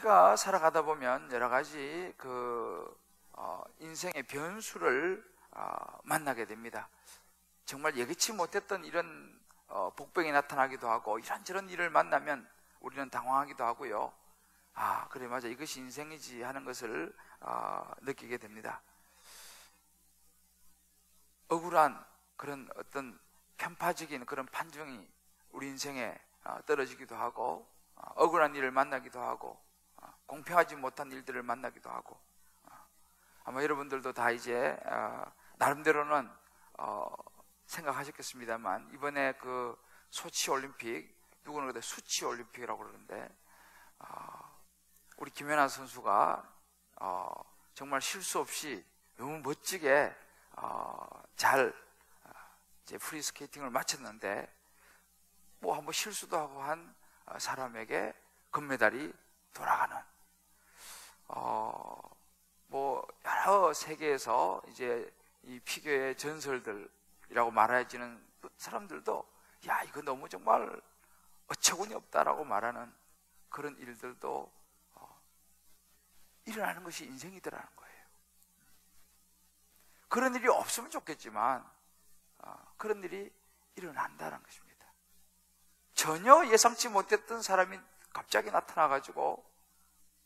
우리가 살아가다 보면 여러 가지 인생의 변수를 만나게 됩니다. 정말 예기치 못했던 이런 복병이 나타나기도 하고 이런저런 일을 만나면 우리는 당황하기도 하고요. 그래 맞아, 이것이 인생이지 하는 것을 느끼게 됩니다. 억울한 그런 어떤 편파적인 그런 판정이 우리 인생에 떨어지기도 하고, 억울한 일을 만나기도 하고, 공평하지 못한 일들을 만나기도 하고, 아마 여러분들도 다 이제 나름대로는 생각하셨겠습니다만, 이번에 그 소치 올림픽, 누구는 그때 수치 올림픽이라고 그러는데, 우리 김연아 선수가 정말 실수 없이 너무 멋지게 잘 이제 프리스케이팅을 마쳤는데, 뭐 한번 실수도 하고 한 사람에게 금메달이 돌아가는, 뭐 여러 세계에서 이제 이 피겨의 전설들이라고 말해지는 사람들도 야, 이거 너무 정말 어처구니 없다라고 말하는 그런 일들도 일어나는 것이 인생이더라는 거예요. 그런 일이 없으면 좋겠지만 그런 일이 일어난다는 것입니다. 전혀 예상치 못했던 사람이 갑자기 나타나가지고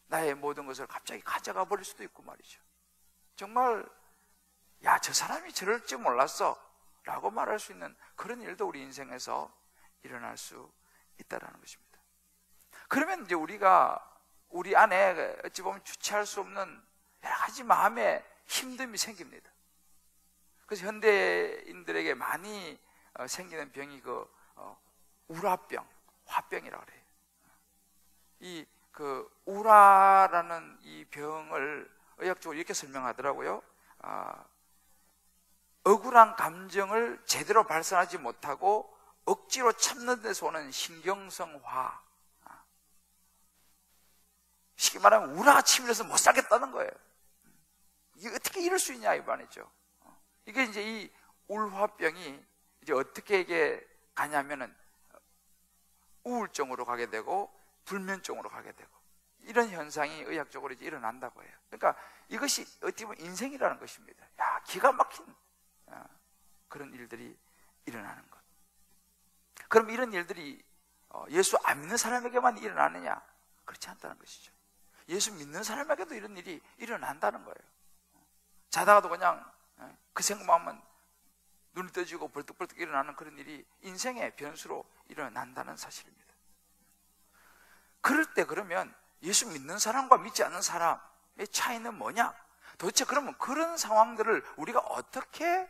나의 모든 것을 갑자기 가져가 버릴 수도 있고 말이죠. 정말 야, 저 사람이 저럴 줄 몰랐어 라고 말할 수 있는 그런 일도 우리 인생에서 일어날 수 있다는 것입니다. 그러면 이제 우리가 우리 안에 어찌 보면 주체할 수 없는 여러 가지 마음의 힘듦이 생깁니다. 그래서 현대인들에게 많이 생기는 병이 우라병, 화병이라고 그래요. 이 우라라는 이 병을 의학적으로 이렇게 설명하더라고요. 억울한 감정을 제대로 발산하지 못하고 억지로 참는 데서 오는 신경성화. 쉽게 말하면 우라가 치밀어서 못 살겠다는 거예요. 이게 어떻게 이럴 수 있냐 이 말이죠. 이게 이제 이 울화병이 이제 어떻게 이게 가냐면은 우울증으로 가게 되고 불면증으로 가게 되고 이런 현상이 의학적으로 이제 일어난다고 해요. 그러니까 이것이 어떻게 보면 인생이라는 것입니다. 야, 기가 막힌 그런 일들이 일어나는 것. 그럼 이런 일들이 예수 안 믿는 사람에게만 일어나느냐? 그렇지 않다는 것이죠. 예수 믿는 사람에게도 이런 일이 일어난다는 거예요. 자다가도 그냥 그 생각만 하면 눈이 떠지고 벌떡벌떡 일어나는 그런 일이 인생의 변수로 일어난다는 사실입니다. 그럴 때 그러면 예수 믿는 사람과 믿지 않는 사람의 차이는 뭐냐? 도대체 그러면 그런 상황들을 우리가 어떻게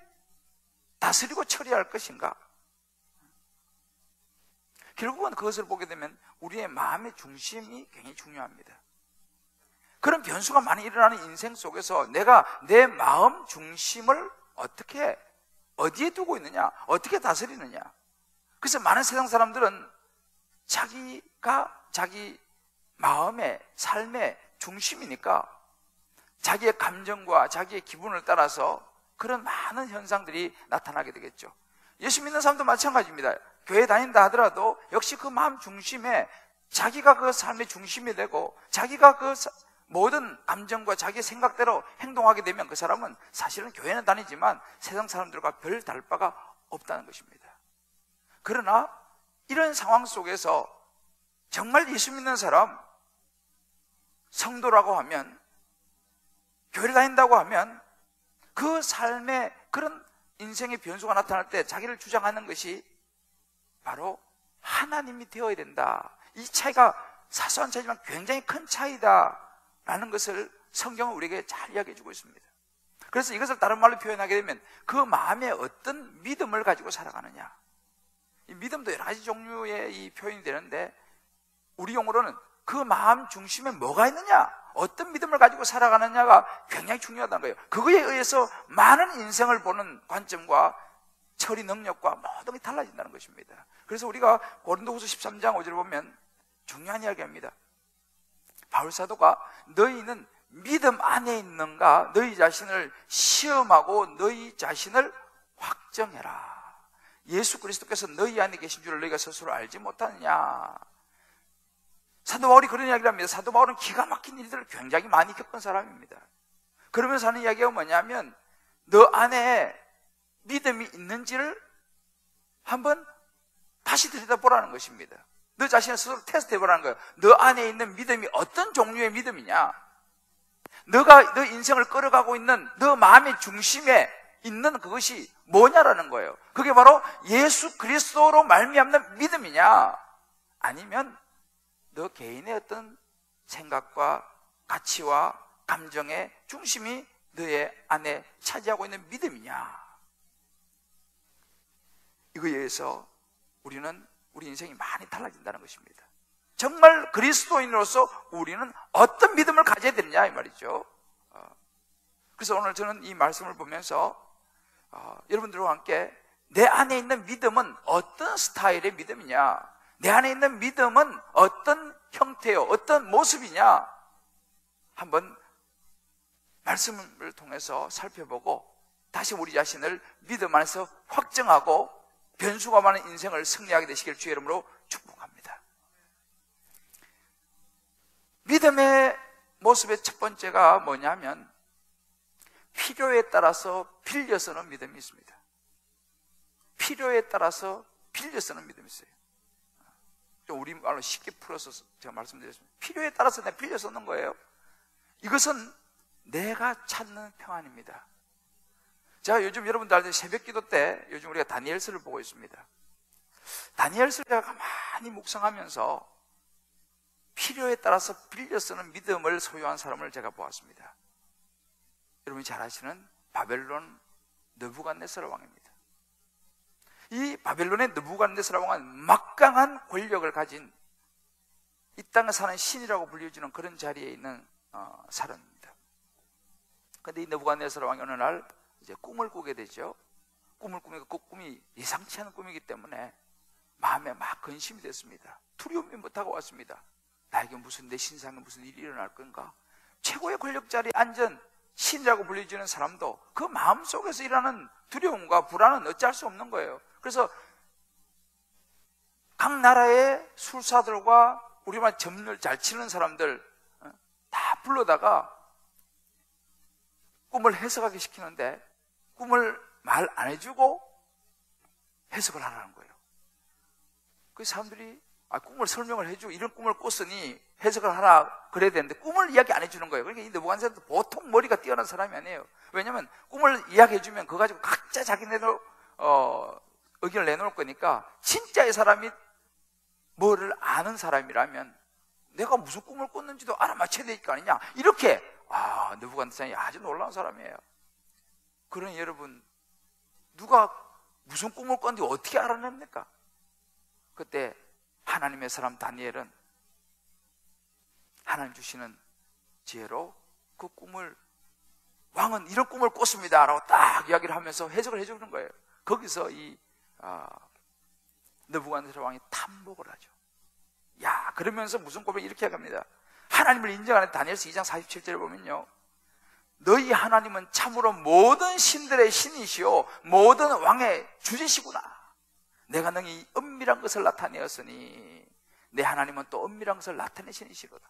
다스리고 처리할 것인가? 결국은 그것을 보게 되면 우리의 마음의 중심이 굉장히 중요합니다. 그런 변수가 많이 일어나는 인생 속에서 내가 내 마음 중심을 어디에 두고 있느냐, 어떻게 다스리느냐. 그래서 많은 세상 사람들은 자기가 자기 마음의 삶의 중심이니까 자기의 감정과 자기의 기분을 따라서 그런 많은 현상들이 나타나게 되겠죠. 예수 믿는 사람도 마찬가지입니다. 교회 다닌다 하더라도 역시 그 마음 중심에 자기가 그 삶의 중심이 되고 자기가 그 모든 감정과 자기의 생각대로 행동하게 되면 그 사람은 사실은 교회는 다니지만 세상 사람들과 별 다를 바가 없다는 것입니다. 그러나 이런 상황 속에서 정말 예수 믿는 사람, 성도라고 하면, 교회를 다닌다고 하면 그 삶에 그런 인생의 변수가 나타날 때 자기를 주장하는 것이 바로 하나님이 되어야 된다. 이 차이가 사소한 차이지만 굉장히 큰 차이다 라는 것을 성경은 우리에게 잘 이야기해 주고 있습니다. 그래서 이것을 다른 말로 표현하게 되면 그 마음에 어떤 믿음을 가지고 살아가느냐. 이 믿음도 여러 가지 종류의 이 표현이 되는데 우리 용어로는 그 마음 중심에 뭐가 있느냐, 어떤 믿음을 가지고 살아가느냐가 굉장히 중요하다는 거예요. 그거에 의해서 많은 인생을 보는 관점과 처리 능력과 모든 게 달라진다는 것입니다. 그래서 우리가 고린도후서 13장 5절을 보면 중요한 이야기입니다. 바울사도가 너희는 믿음 안에 있는가 너희 자신을 시험하고 너희 자신을 확정해라. 예수 그리스도께서 너희 안에 계신 줄을 너희가 스스로 알지 못하느냐. 사도 바울이 그런 이야기를 합니다. 사도 바울은 기가 막힌 일들을 굉장히 많이 겪은 사람입니다. 그러면서 하는 이야기가 뭐냐면 너 안에 믿음이 있는지를 한번 다시 들여다보라는 것입니다. 너 자신을 스스로 테스트해보라는 거예요. 너 안에 있는 믿음이 어떤 종류의 믿음이냐? 너가 너 인생을 끌어가고 있는 너 마음의 중심에 있는 그것이 뭐냐라는 거예요. 그게 바로 예수 그리스도로 말미암는 믿음이냐? 아니면 너 개인의 어떤 생각과 가치와 감정의 중심이 너의 안에 차지하고 있는 믿음이냐? 이거에 의해서 우리는 우리 인생이 많이 달라진다는 것입니다. 정말 그리스도인으로서 우리는 어떤 믿음을 가져야 되느냐 이 말이죠. 그래서 오늘 저는 이 말씀을 보면서 여러분들과 함께 내 안에 있는 믿음은 어떤 스타일의 믿음이냐, 내 안에 있는 믿음은 어떤 형태요, 어떤 모습이냐 한번 말씀을 통해서 살펴보고 다시 우리 자신을 믿음 안에서 확정하고 변수가 많은 인생을 승리하게 되시길 주의 이름으로 축복합니다. 믿음의 모습의 첫 번째가 뭐냐면 필요에 따라서 빌려서는 믿음이 있습니다. 필요에 따라서 빌려서는 믿음이 있어요. 좀 우리말로 쉽게 풀어서 제가 말씀드렸습니다. 필요에 따라서 내가 빌려서는 거예요. 이것은 내가 찾는 평안입니다. 제가 요즘 여러분들 알듯이 새벽 기도 때 요즘 우리가 다니엘서를 보고 있습니다. 다니엘서를 제가 가만히 묵상하면서 필요에 따라서 빌려 쓰는 믿음을 소유한 사람을 제가 보았습니다. 여러분이 잘 아시는 바벨론 느부갓네살 왕입니다. 이 바벨론의 느부갓네살 왕은 막강한 권력을 가진 이 땅에 사는 신이라고 불려지는 그런 자리에 있는 사람입니다. 그런데 이 느부갓네살 왕이 어느 날 이제 꿈을 꾸게 되죠. 꿈을 꾸니까 그 꿈이 예상치 않은 꿈이기 때문에 마음에 막 근심이 됐습니다. 두려움이 못하고 왔습니다. 나에게 무슨 내 신상에 무슨 일이 일어날 건가? 최고의 권력 자리에 앉은 신이라고 불려지는 사람도 그 마음속에서 일하는 두려움과 불안은 어찌할 수 없는 거예요. 그래서 각 나라의 술사들과 우리말 점을 잘 치는 사람들 다 불러다가 꿈을 해석하게 시키는데 꿈을 말 안 해주고 해석을 하라는 거예요. 그 사람들이 꿈을 설명을 해주고 이런 꿈을 꿨으니 해석을 하라 그래야 되는데 꿈을 이야기 안 해주는 거예요. 그러니까 이 느부갓네살도 보통 머리가 뛰어난 사람이 아니에요. 왜냐하면 꿈을 이야기해주면 그거 가지고 각자 자기네로 의견을 내놓을 거니까 진짜 이 사람이 뭐를 아는 사람이라면 내가 무슨 꿈을 꿨는지도 알아맞혀야 될 거 아니냐 이렇게 느부갓네살이 아주 놀라운 사람이에요. 그러니 여러분 누가 무슨 꿈을 꿨는지 어떻게 알아냅니까? 그때 하나님의 사람 다니엘은 하나님 주시는 지혜로 그 꿈을 왕은 이런 꿈을 꿨습니다 라고 딱 이야기를 하면서 해석을 해주는 거예요. 거기서 이 느부갓네살 왕이 탐복을 하죠. 그러면서 무슨 꿈을 이렇게 합니다. 하나님을 인정하는 다니엘서 2장 47절을 보면요, 너희 하나님은 참으로 모든 신들의 신이시오 모든 왕의 주제시구나. 내가 너희 은밀한 것을 나타내었으니 내 하나님은 또 은밀한 것을 나타내시니시거든.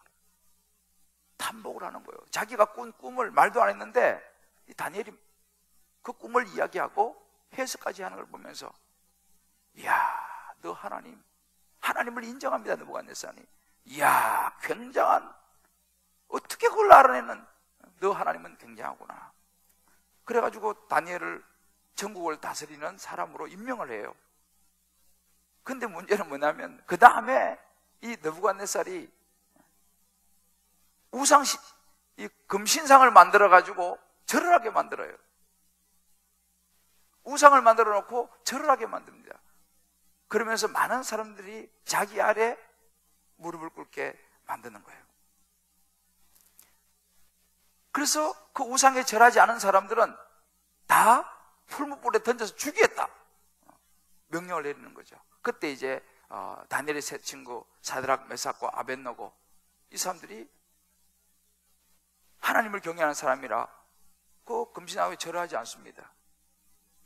탐복을 하는 거예요. 자기가 꾼 꿈을 말도 안 했는데 이 다니엘이 그 꿈을 이야기하고 해석까지 하는 걸 보면서 너 하나님을 인정합니다. 느부갓네살이 굉장한, 어떻게 그걸 알아내는, 너 하나님은 굉장하구나. 그래가지고 다니엘을 전국을 다스리는 사람으로 임명을 해요. 근데 문제는 뭐냐면 그 다음에 이 느부갓네살이 이 금신상을 만들어가지고 절을 하게 만들어요. 우상을 만들어 놓고 절을 하게 만듭니다. 그러면서 많은 사람들이 자기 아래 무릎을 꿇게 만드는 거예요. 그래서 그 우상에 절하지 않은 사람들은 다 풀무불에 던져서 죽이겠다 명령을 내리는 거죠. 그때 이제 다니엘의 세 친구 사드락, 메삭과 아벳노고 이 사람들이 하나님을 경외하는 사람이라 그 금신하고 절하지 않습니다.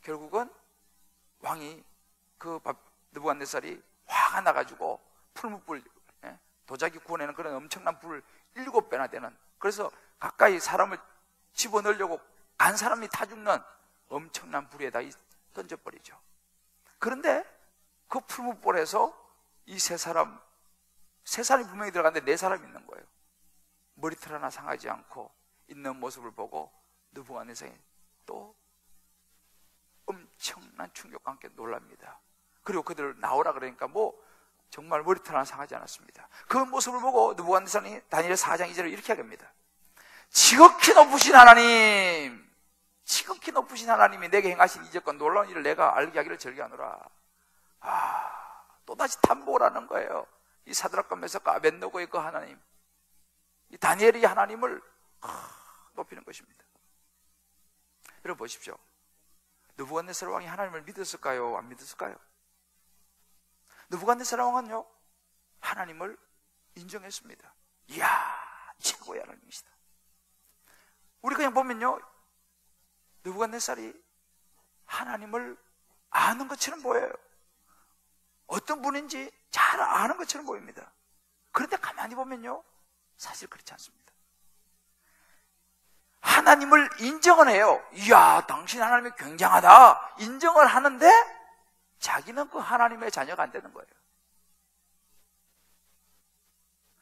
결국은 왕이 그 느부갓네살이 화가 나가지고 풀무불 도자기 구워내는 그런 엄청난 불을 7배나 되는, 그래서 가까이 사람을 집어넣으려고 간 사람이 다 죽는 엄청난 불에다 던져버리죠. 그런데 그 풀무볼에서 이 세 사람이 분명히 들어갔는데 4사람이 있는 거예요. 머리털 하나 상하지 않고 있는 모습을 보고 느부갓네살이 또 엄청난 충격과 함께 놀랍니다. 그리고 그들을 나오라 그러니까 정말 머리털 하나 상하지 않았습니다. 그 모습을 보고 느부갓네살이 다니엘 4장 2절을 이렇게 하겠습니다. 지극히 높으신 하나님, 지극히 높으신 하나님이 내게 행하신 이적과 놀라운 일을 내가 알게 하기를 즐겨하노라. 또다시 탐복을 하는 거예요. 이 사드락과 메삭과 아벳느고의 그 하나님, 이 다니엘의 하나님을 높이는 것입니다. 여러분 보십시오. 느부갓네살 왕이 하나님을 믿었을까요? 안 믿었을까요? 느부갓네살 왕은요, 하나님을 인정했습니다. 이야, 최고의 하나님이시다. 우리 그냥 보면요, 느부갓네살이 하나님을 아는 것처럼 보여요. 어떤 분인지 잘 아는 것처럼 보입니다. 그런데 가만히 보면요, 사실 그렇지 않습니다. 하나님을 인정은 해요. 이야, 당신 하나님이 굉장하다 인정을 하는데 자기는 그 하나님의 자녀가 안 되는 거예요.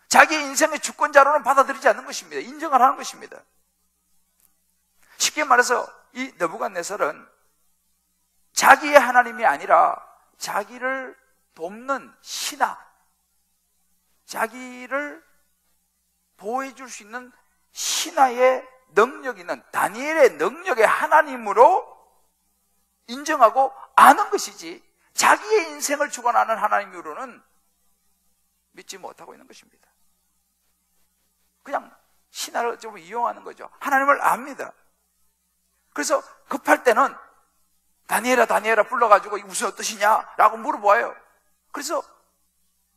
자기 인생의 주권자로는 받아들이지 않는 것입니다. 인정을 하는 것입니다. 쉽게 말해서 이 느부갓네살은 자기의 하나님이 아니라 자기를 돕는 신하, 자기를 보호해 줄 수 있는 신하의 능력 있는 다니엘의 능력의 하나님으로 인정하고 아는 것이지, 자기의 인생을 주관하는 하나님으로는 믿지 못하고 있는 것입니다. 그냥 신하를 좀 이용하는 거죠. 하나님을 압니다. 그래서 급할 때는 다니엘아 불러가지고 이게 무슨 뜻이냐 라고 물어봐요. 그래서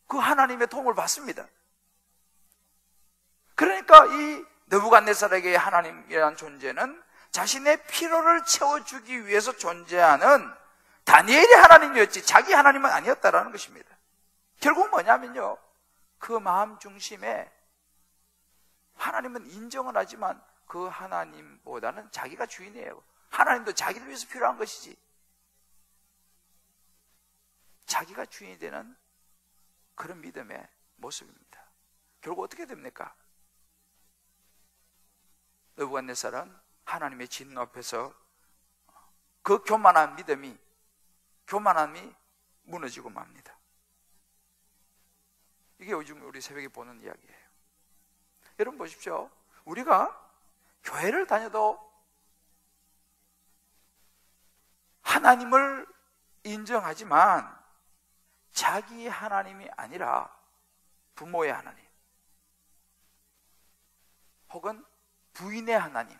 그 하나님의 도움을 받습니다. 그러니까 이 느부갓네살에게 하나님이라는 존재는 자신의 필요를 채워주기 위해서 존재하는 다니엘의 하나님이었지 자기 하나님은 아니었다라는 것입니다. 결국 뭐냐면요, 그 마음 중심에 하나님은 인정을 하지만 그 하나님보다는 자기가 주인이에요. 하나님도 자기를 위해서 필요한 것이지, 자기가 주인이 되는 그런 믿음의 모습입니다. 결국 어떻게 됩니까? 느부갓네살은 하나님의 진노 앞에서 그 교만함이 무너지고 맙니다. 이게 요즘 우리 새벽에 보는 이야기예요. 여러분 보십시오. 우리가 교회를 다녀도 하나님을 인정하지만 자기 하나님이 아니라 부모의 하나님, 혹은 부인의 하나님,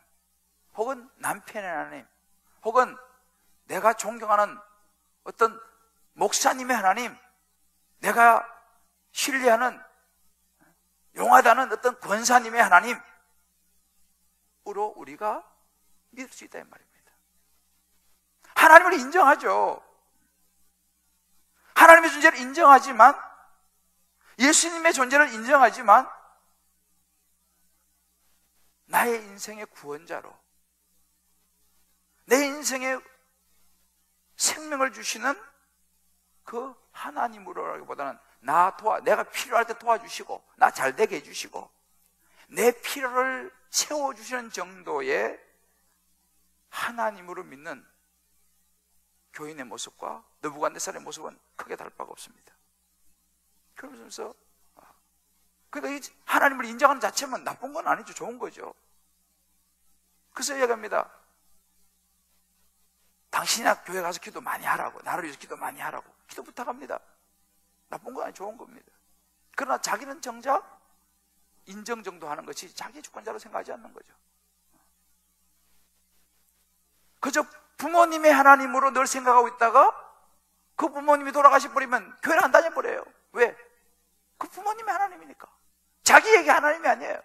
혹은 남편의 하나님, 혹은 내가 존경하는 어떤 목사님의 하나님, 내가 신뢰하는 용하다는 어떤 권사님의 하나님으로 우리가 믿을 수 있다 이 말입니다. 하나님을 인정하죠. 하나님의 존재를 인정하지만, 예수님의 존재를 인정하지만, 나의 인생의 구원자로, 내 인생의 생명을 주시는 그 하나님으로라기보다는 내가 필요할 때 도와주시고 나 잘되게 해주시고 내 필요를 채워주시는 정도의 하나님으로 믿는 교인의 모습과 느부갓네살의 모습은 크게 다를 바가 없습니다. 그러면서 그러니까 이 하나님을 인정하는 자체만 나쁜 건 아니죠. 좋은 거죠. 그래서 이야기합니다. 당신이나 교회 가서 기도 많이 하라고, 나를 위해서 기도 많이 하라고 기도 부탁합니다. 나쁜 건 아니, 좋은 겁니다. 그러나 자기는 정작 인정 정도 하는 것이 자기 주권자로 생각하지 않는 거죠. 그저 부모님의 하나님으로 늘 생각하고 있다가 그 부모님이 돌아가시 버리면 교회를 안 다녀버려요. 왜? 그 부모님의 하나님이니까. 자기에게 하나님이 아니에요.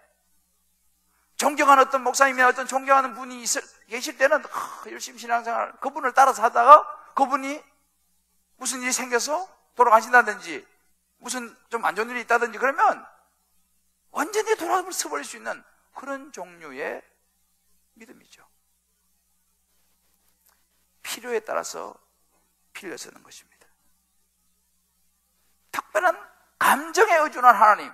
존경하는 어떤 목사님이나 어떤 존경하는 분이 계실 때는 열심히 신앙생활, 그분을 따라서 하다가 그분이 무슨 일이 생겨서 돌아가신다든지 무슨 좀 안 좋은 일이 있다든지 그러면 완전히 돌아서 버릴 수 있는 그런 종류의 믿음이죠. 필요에 따라서 빌려서는 것입니다. 특별한 감정에 의존한 하나님,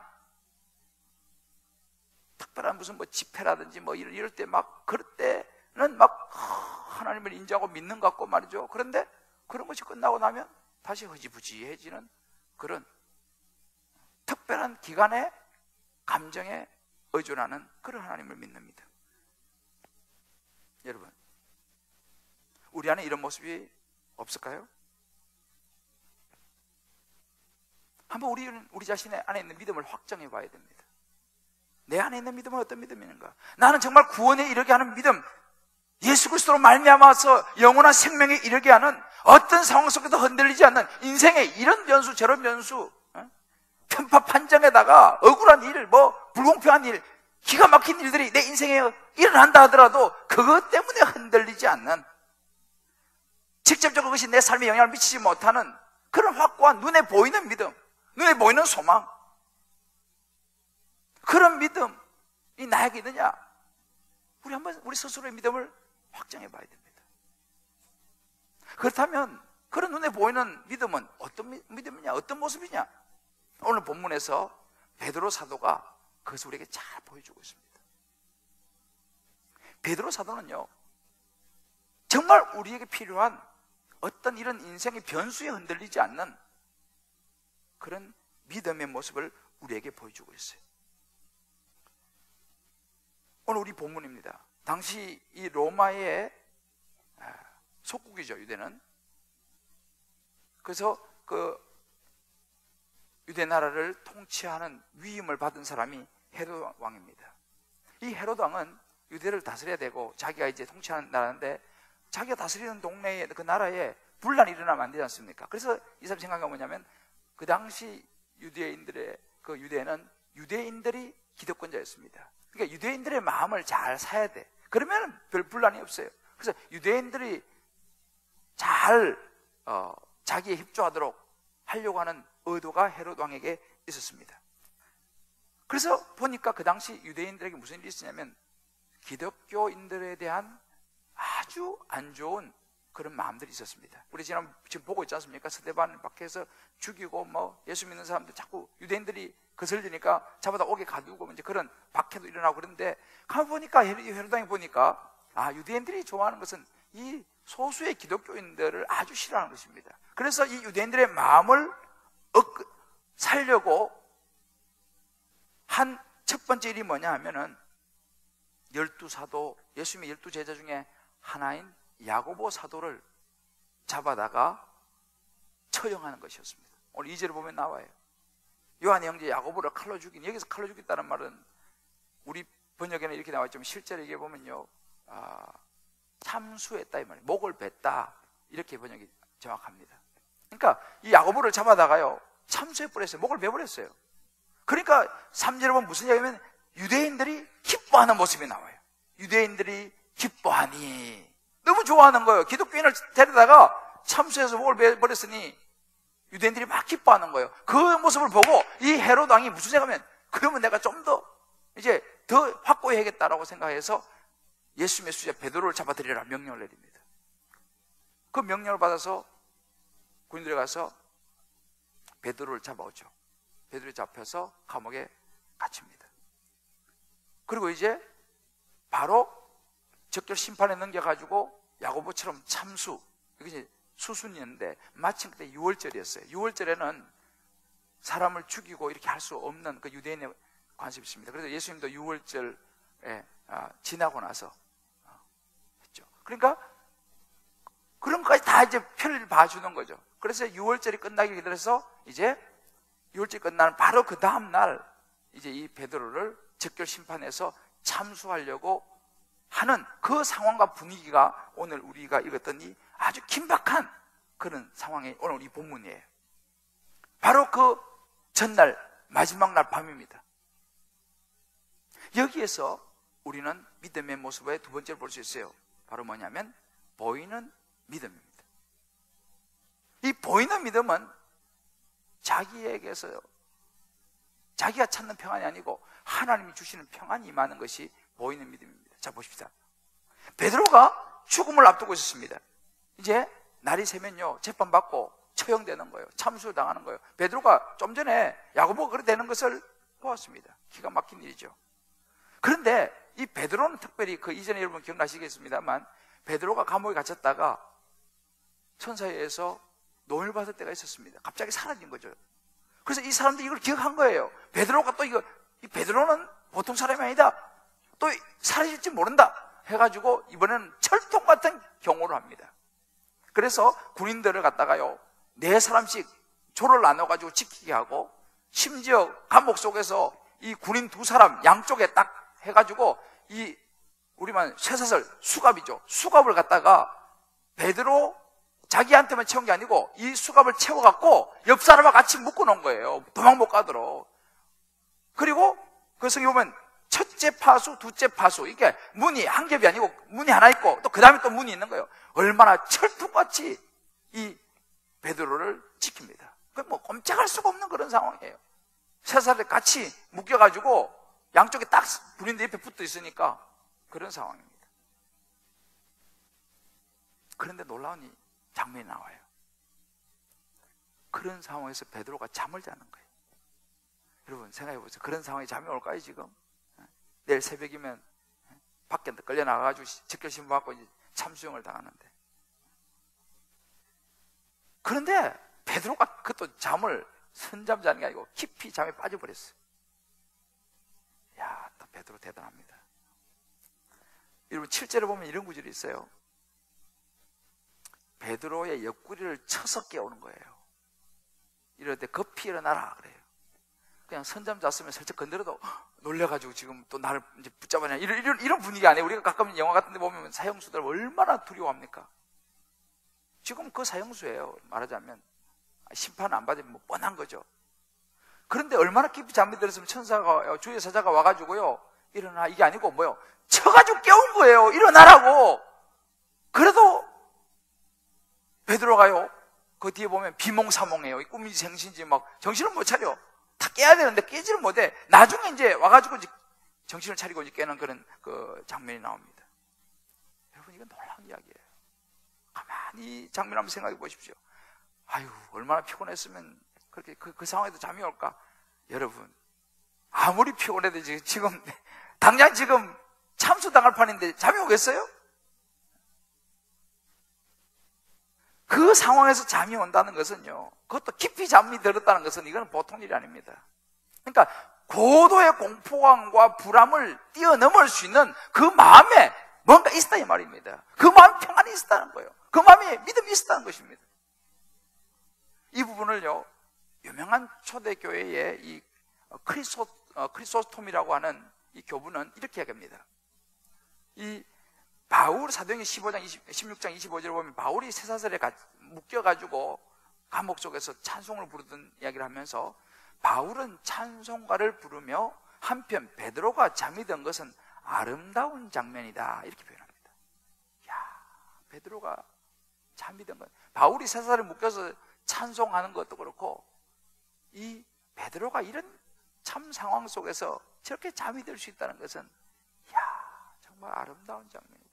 특별한 무슨 뭐 집회라든지 뭐 이럴 때 막 그럴 때는 막 하나님을 인정하고 믿는 것 같고 말이죠. 그런데 그런 것이 끝나고 나면 다시 흐지부지해지는 그런 특별한 기간에 감정에 의존하는 그런 하나님을 믿는 믿음. 여러분, 우리 안에 이런 모습이 없을까요? 한번 우리 자신의 안에 있는 믿음을 확정해 봐야 됩니다. 내 안에 있는 믿음은 어떤 믿음인가? 나는 정말 구원에 이르게 하는 믿음, 예수 그리스도로 말미암아서 영원한 생명에 이르게 하는 어떤 상황 속에도 흔들리지 않는 인생의 이런 변수 저런 변수, 편파 판정에다가 억울한 일, 뭐 불공평한 일, 기가 막힌 일들이 내 인생에 일어난다 하더라도 그것 때문에 흔들리지 않는, 직접적으로 그것이 내 삶에 영향을 미치지 못하는 그런 확고한 눈에 보이는 믿음, 눈에 보이는 소망, 그런 믿음이 나에게 있느냐? 우리 한번 우리 스스로의 믿음을 확정해 봐야 됩니다. 그렇다면 그런 눈에 보이는 믿음은 어떤 믿음이냐? 어떤 모습이냐? 오늘 본문에서 베드로 사도가 그것을 우리에게 잘 보여주고 있습니다. 베드로 사도는요, 정말 우리에게 필요한 어떤 이런 인생의 변수에 흔들리지 않는 그런 믿음의 모습을 우리에게 보여주고 있어요. 오늘 우리 본문입니다. 당시 이 로마의 속국이죠, 유대는. 그래서 그 유대 나라를 통치하는 위임을 받은 사람이 헤롯 왕입니다. 이 헤롯 왕은 유대를 다스려야 되고 자기가 이제 통치하는 나라인데 자기가 다스리는 동네에 그 나라에 분란이 일어나면 안 되지 않습니까? 그래서 이 사람 생각이 뭐냐면 그 당시 유대인들의 그 유대는 유대인들이 기득권자였습니다. 그러니까 유대인들의 마음을 잘 사야 돼. 그러면 별 분란이 없어요. 그래서 유대인들이 잘 자기에 협조하도록 하려고 하는 의도가 헤롯 왕에게 있었습니다. 그래서 보니까 그 당시 유대인들에게 무슨 일이 있었냐면 기독교인들에 대한 아주 안 좋은 그런 마음들이 있었습니다. 우리 지금 보고 있지 않습니까? 스데반 밖에서 죽이고 뭐 예수 믿는 사람들 자꾸 유대인들이 거슬리니까 잡아다 옥에 가두고 이제 그런 박해도 일어나고 그런데 가보니까 헤롯 왕이 보니까 유대인들이 좋아하는 것은 이 소수의 기독교인들을 아주 싫어하는 것입니다. 그래서 이 유대인들의 마음을 살려고 한 첫 번째 일이 뭐냐 하면은 12사도, 예수님의 12제자 중에 하나인 야고보 사도를 잡아다가 처형하는 것이었습니다. 오늘 2절을 보면 나와요. 요한의 형제 야고보를 칼로 죽인, 여기서 칼로 죽였다는 말은 우리 번역에는 이렇게 나와 있지만 실제로 이게 보면요, 참수했다 이 말이에요. 목을 뱉다, 이렇게 번역이 정확합니다. 그러니까 이 야고보를 잡아다가요 참수해버렸어요. 목을 베버렸어요. 그러니까 3절에 보면 무슨 얘기냐면 유대인들이 기뻐하는 모습이 나와요. 유대인들이 기뻐하니, 너무 좋아하는 거예요. 기독교인을 데려다가 참수해서 목을 베버렸으니 유대인들이 막 기뻐하는 거예요. 그 모습을 보고 이 헤롯 왕이 무슨 생각하면, 그러면 내가 좀 더 이제 더 확고해야겠다라고 생각해서 예수님의 수제 베드로를 잡아들이라 명령을 내립니다. 그 명령을 받아서 군인들이 가서 베드로를 잡아오죠. 베드로를 잡혀서 감옥에 갇힙니다. 그리고 이제 바로 적절 심판에 넘겨가지고 야고보처럼 참수, 이게 이제 수순이었는데 마침 그때 6월절이었어요. 6월절에는 사람을 죽이고 이렇게 할 수 없는 그 유대인의 관습이 있습니다. 그래서 예수님도 6월절에 지나고 나서 했죠. 그러니까 그런 것까지 다 이제 편리를 봐주는 거죠. 그래서 6월절이 끝나기 기다려서 이제 6월절이 끝나는 바로 그 다음날 이제 이 베드로를 적결 심판해서 참수하려고 하는 그 상황과 분위기가 오늘 우리가 읽었던 이 아주 긴박한 그런 상황이 오늘 이 본문이에요. 바로 그 전날 마지막 날 밤입니다. 여기에서 우리는 믿음의 모습의 두 번째를 볼 수 있어요. 바로 뭐냐면 보이는 믿음입니다. 이 보이는 믿음은 자기에게서 자기가 찾는 평안이 아니고 하나님이 주시는 평안이 임하는 것이 보이는 믿음입니다. 자, 보십시다. 베드로가 죽음을 앞두고 있었습니다. 이제 날이 새면요, 재판받고 처형되는 거예요. 참수를 당하는 거예요. 베드로가 좀 전에 야고보가 그렇게 되는 것을 보았습니다. 기가 막힌 일이죠. 그런데 이 베드로는 특별히 그 이전에 여러분 기억나시겠습니다만, 베드로가 감옥에 갇혔다가 천사에 의해서 노임을 받을 때가 있었습니다. 갑자기 사라진 거죠. 그래서 이 사람들이 이걸 기억한 거예요. 베드로가 또 이 베드로는 보통 사람이 아니다, 또 사라질지 모른다 해가지고 이번에는 철통 같은 경고를 합니다. 그래서 군인들을 갖다가요, 4사람씩 조를 나눠가지고 지키게 하고, 심지어 감옥 속에서 이 군인 2사람 양쪽에 딱 해가지고, 이 우리만 쇠사슬 수갑이죠, 수갑을 갖다가 베드로 자기한테만 채운 게 아니고 이 수갑을 채워갖고 옆 사람과 같이 묶어 놓은 거예요. 도망 못 가도록. 그리고 그 성경에 보면 첫째 파수, 둘째 파수, 이게 문이 한 겹이 아니고 문이 하나 있고 또 그 다음에 또 문이 있는 거예요. 얼마나 철통같이 이 베드로를 지킵니다. 그 뭐 꼼짝할 수가 없는 그런 상황이에요. 쇠사슬에 같이 묶여가지고 양쪽에 딱 군인들 옆에 붙어 있으니까 그런 상황입니다. 그런데 놀라운 장면이 나와요. 그런 상황에서 베드로가 잠을 자는 거예요. 여러분 생각해 보세요. 그런 상황에 잠이 올까요 지금? 내일 새벽이면 밖에 끌려 나가가지고 직결신문 받고 참수형을 당하는데. 그런데 베드로가 그것도 잠을 선잠 자는 게 아니고 깊이 잠에 빠져버렸어요. 야, 또 베드로 대단합니다. 여러분 7절에 보면 이런 구절이 있어요. 베드로의 옆구리를 쳐서 깨우는 거예요. 이럴 때 급히 일어나라 그래요. 그냥 선잠 잤으면 살짝 건드려도 놀래가지고 지금 또 나를 이제 붙잡아냐, 이런 분위기 아니에요. 우리가 가끔 영화 같은 데 보면 사형수들 얼마나 두려워합니까? 지금 그 사형수예요. 말하자면 심판 안 받으면 뭐 뻔한 거죠. 그런데 얼마나 깊이 잠이 들었으면 천사가, 주의 사자가 와가지고요, 일어나, 이게 아니고 뭐요, 쳐가지고 깨운 거예요. 일어나라고. 그래도 베드로가요, 그 뒤에 보면 비몽사몽해요. 꿈인지 생신지 막 정신을 못 차려. 다 깨야 되는데 깨지를 못해. 나중에 이제 와가지고 이제 정신을 차리고 이제 깨는 그런 그 장면이 나옵니다. 여러분, 이건 놀라운 이야기예요. 가만히 장면 한번 생각해 보십시오. 아유, 얼마나 피곤했으면 그렇게 그 상황에도 잠이 올까? 여러분, 아무리 피곤해도 지금 당장 지금 참수당할 판인데 잠이 오겠어요? 그 상황에서 잠이 온다는 것은요, 그것도 깊이 잠이 들었다는 것은 이건 보통 일이 아닙니다. 그러니까 고도의 공포감과 불안을 뛰어넘을 수 있는 그 마음에 뭔가 있었다 이 말입니다. 그 마음에 평안이 있었다는 거예요. 그 마음에 믿음이 있었다는 것입니다. 이 부분을요, 유명한 초대교회의 이 크리소스톰이라고 하는 이 교부는 이렇게 얘기합니다. 이 바울 사도행전 16장 25절에 보면 바울이 쇠사슬에 묶여가지고 감옥 속에서 찬송을 부르던 이야기를 하면서, 바울은 찬송가를 부르며 한편 베드로가 잠이 든 것은 아름다운 장면이다, 이렇게 표현합니다. 야, 베드로가 잠이 든 것, 바울이 쇠사슬에 묶여서 찬송하는 것도 그렇고, 이 베드로가 이런 참 상황 속에서 저렇게 잠이 들 수 있다는 것은, 야, 정말 아름다운 장면이다.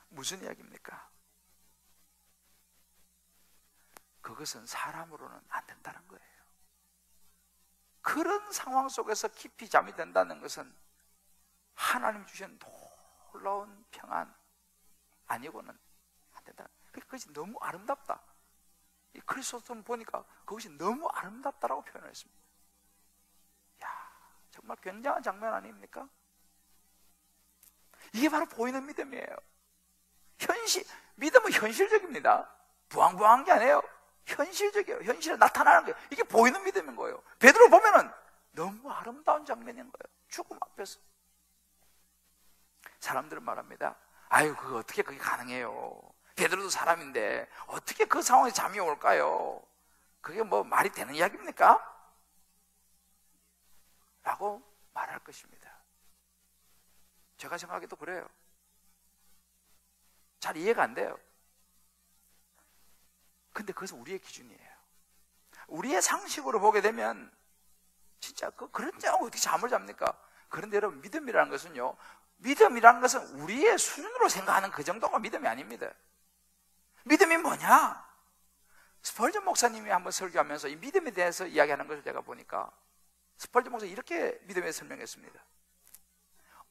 무슨 이야기입니까? 그것은 사람으로는 안 된다는 거예요. 그런 상황 속에서 깊이 잠이 든다는 것은 하나님 주신 놀라운 평안 아니고는 안 된다. 그것이 너무 아름답다. 이 크리스토스는 보니까 그것이 너무 아름답다라고 표현했습니다. 야, 정말 굉장한 장면 아닙니까? 이게 바로 보이는 믿음이에요. 믿음은 현실적입니다. 부황부황한 게 아니에요. 현실적이에요. 현실에 나타나는 거예요. 이게 보이는 믿음인 거예요. 베드로 보면은 너무 아름다운 장면인 거예요. 죽음 앞에서. 사람들은 말합니다. 아유, 그거 어떻게 그게 가능해요? 베드로도 사람인데 어떻게 그 상황에 잠이 올까요? 그게 뭐 말이 되는 이야기입니까? 라고 말할 것입니다. 제가 생각해도 그래요. 잘 이해가 안 돼요. 근데 그것은 우리의 기준이에요. 우리의 상식으로 보게 되면 진짜 그런 데 어떻게 잠을 잡니까? 그런데 여러분, 믿음이라는 것은요, 믿음이라는 것은 우리의 수준으로 생각하는 그 정도가 믿음이 아닙니다. 믿음이 뭐냐? 스펄전 목사님이 한번 설교하면서 이 믿음에 대해서 이야기하는 것을 제가 보니까 스펄전 목사님이 이렇게 믿음에 설명했습니다.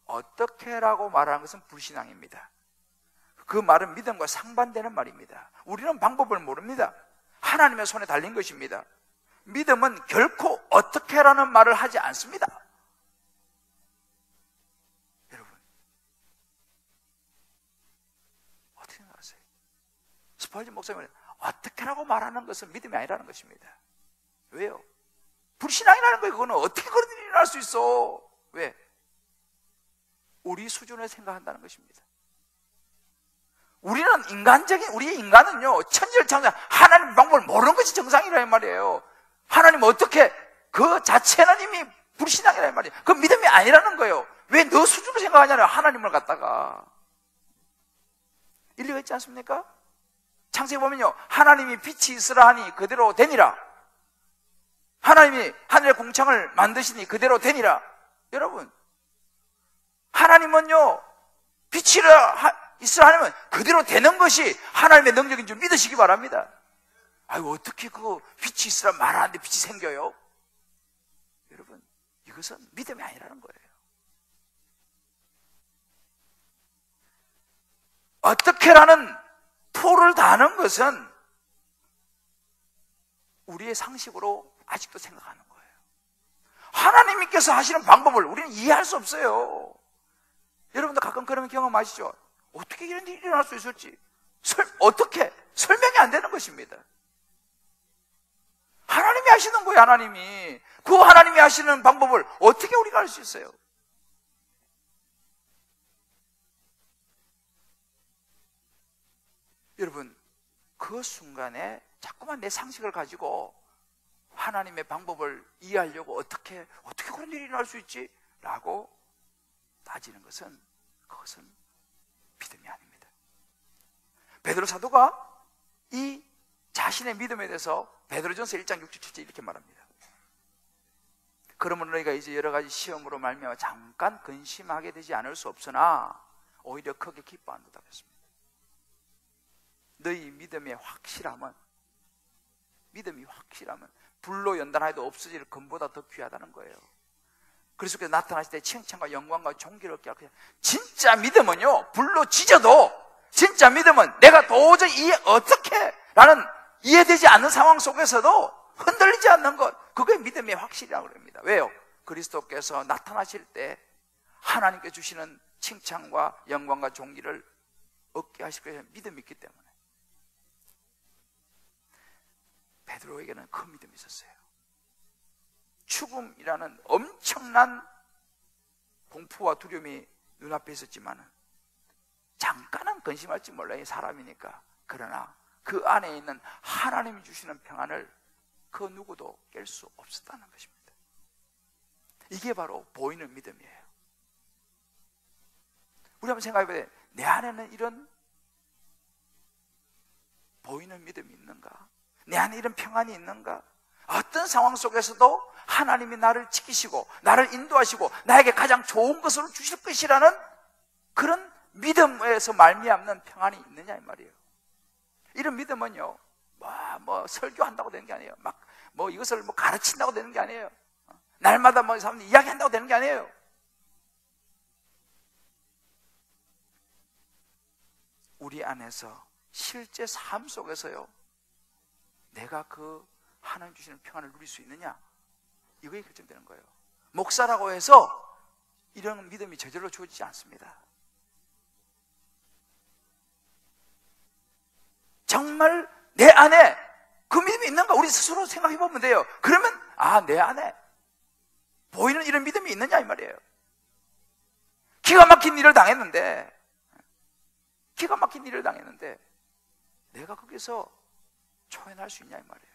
어떻게라고 말하는 것은 불신앙입니다. 그 말은 믿음과 상반되는 말입니다. 우리는 방법을 모릅니다. 하나님의 손에 달린 것입니다. 믿음은 결코 어떻게라는 말을 하지 않습니다. 여러분, 어떻게 생각하세요? 스펄전 목사님은 어떻게라고 말하는 것은 믿음이 아니라는 것입니다. 왜요? 불신앙이라는 거예요. 그거는 어떻게 그런 일이 일어날 수 있어? 왜? 우리 수준을 생각한다는 것입니다. 우리는 우리의 인간은요, 천지를 하나님 방법을 모르는 것이 정상이라는 말이에요. 하나님 어떻게, 그 자체는 이미 불신앙이라는 말이에요. 그 믿음이 아니라는 거예요. 왜 너 수준으로 생각하냐면 하나님을 갖다가. 일리가 있지 않습니까? 창세기 보면요, 하나님이 빛이 있으라 하니 그대로 되니라. 하나님이 하늘의 궁창을 만드시니 그대로 되니라. 여러분, 하나님은요, 빛이 있으라 하면 그대로 되는 것이 하나님의 능력인 줄 믿으시기 바랍니다. 아유, 어떻게 그 빛이 있으라 말하는데 빛이 생겨요? 여러분, 이것은 믿음이 아니라는 거예요. 어떻게라는 토를 다는 것은 우리의 상식으로 아직도 생각하는 거예요. 하나님께서 하시는 방법을 우리는 이해할 수 없어요. 여러분도 가끔 그런 경험하시죠? 어떻게 이런 일이 일어날 수 있을지 어떻게 설명이 안 되는 것입니다. 하나님이 하시는 거예요. 하나님이 그 하나님이 하시는 방법을 어떻게 우리가 알 수 있어요? 여러분, 그 순간에 자꾸만 내 상식을 가지고 하나님의 방법을 이해하려고 어떻게 그런 일이 일어날 수 있지? 라고 따지는 것은, 그것은 믿음이 아닙니다. 베드로 사도가 이 자신의 믿음에 대해서 베드로전서 1장 6절 7절 이렇게 말합니다. 그러므로 너희가 이제 여러 가지 시험으로 말미암아 잠깐 근심하게 되지 않을 수 없으나 오히려 크게 기뻐한다 했습니다. 너희 믿음이 확실함은 불로 연단하여도 없어질 금보다 더 귀하다는 거예요. 그리스도께서 나타나실 때 칭찬과 영광과 존귀를 얻게 하고, 진짜 믿음은요, 불로 지져도, 진짜 믿음은 내가 도저히 어떻게 라는 이해되지 않는 상황 속에서도 흔들리지 않는 것, 그게 믿음의 확실이라고 합니다. 왜요? 그리스도께서 나타나실 때 하나님께 주시는 칭찬과 영광과 존귀를 얻게 하실 거예요. 믿음이 있기 때문에. 베드로에게는 큰 믿음이 있었어요. 죽음이라는 엄청난 공포와 두려움이 눈앞에 있었지만 잠깐은 근심할지 몰라요. 사람이니까. 그러나 그 안에 있는 하나님이 주시는 평안을 그 누구도 깰 수 없었다는 것입니다. 이게 바로 보이는 믿음이에요. 우리 한번 생각해봐요. 내 안에는 이런 보이는 믿음이 있는가? 내 안에 이런 평안이 있는가? 어떤 상황 속에서도 하나님이 나를 지키시고 나를 인도하시고 나에게 가장 좋은 것을 주실 것이라는 그런 믿음에서 말미암는 평안이 있느냐 이 말이에요. 이런 믿음은요, 뭐 설교한다고 되는 게 아니에요. 이것을 가르친다고 되는 게 아니에요. 날마다 사람들이 이야기한다고 되는 게 아니에요. 우리 안에서 실제 삶 속에서요, 내가 그 하나님 주시는 평안을 누릴 수 있느냐, 이거에 결정되는 거예요. 목사라고 해서 이런 믿음이 저절로 주어지지 않습니다. 정말 내 안에 그 믿음이 있는가 우리 스스로 생각해 보면 돼요. 그러면 내 안에 보이는 이런 믿음이 있느냐 이 말이에요. 기가 막힌 일을 당했는데 내가 거기서 초연할 수 있냐 이 말이에요.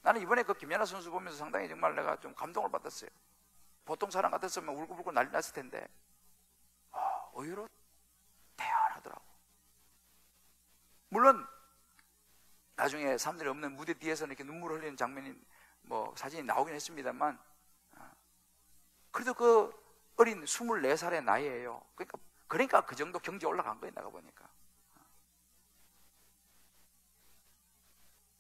나는 이번에 그 김연아 선수 보면서 상당히 정말 내가 좀 감동을 받았어요. 보통 사람 같았으면 울고불고 난리 났을 텐데 의외로 대단하더라고. 물론 나중에 사람들이 없는 무대 뒤에서 이렇게 눈물을 흘리는 장면이 뭐 사진이 나오긴 했습니다만, 그래도 그 어린 24살의 나이에요. 그러니까 그 정도 경제 올라간 거예요, 내가 보니까.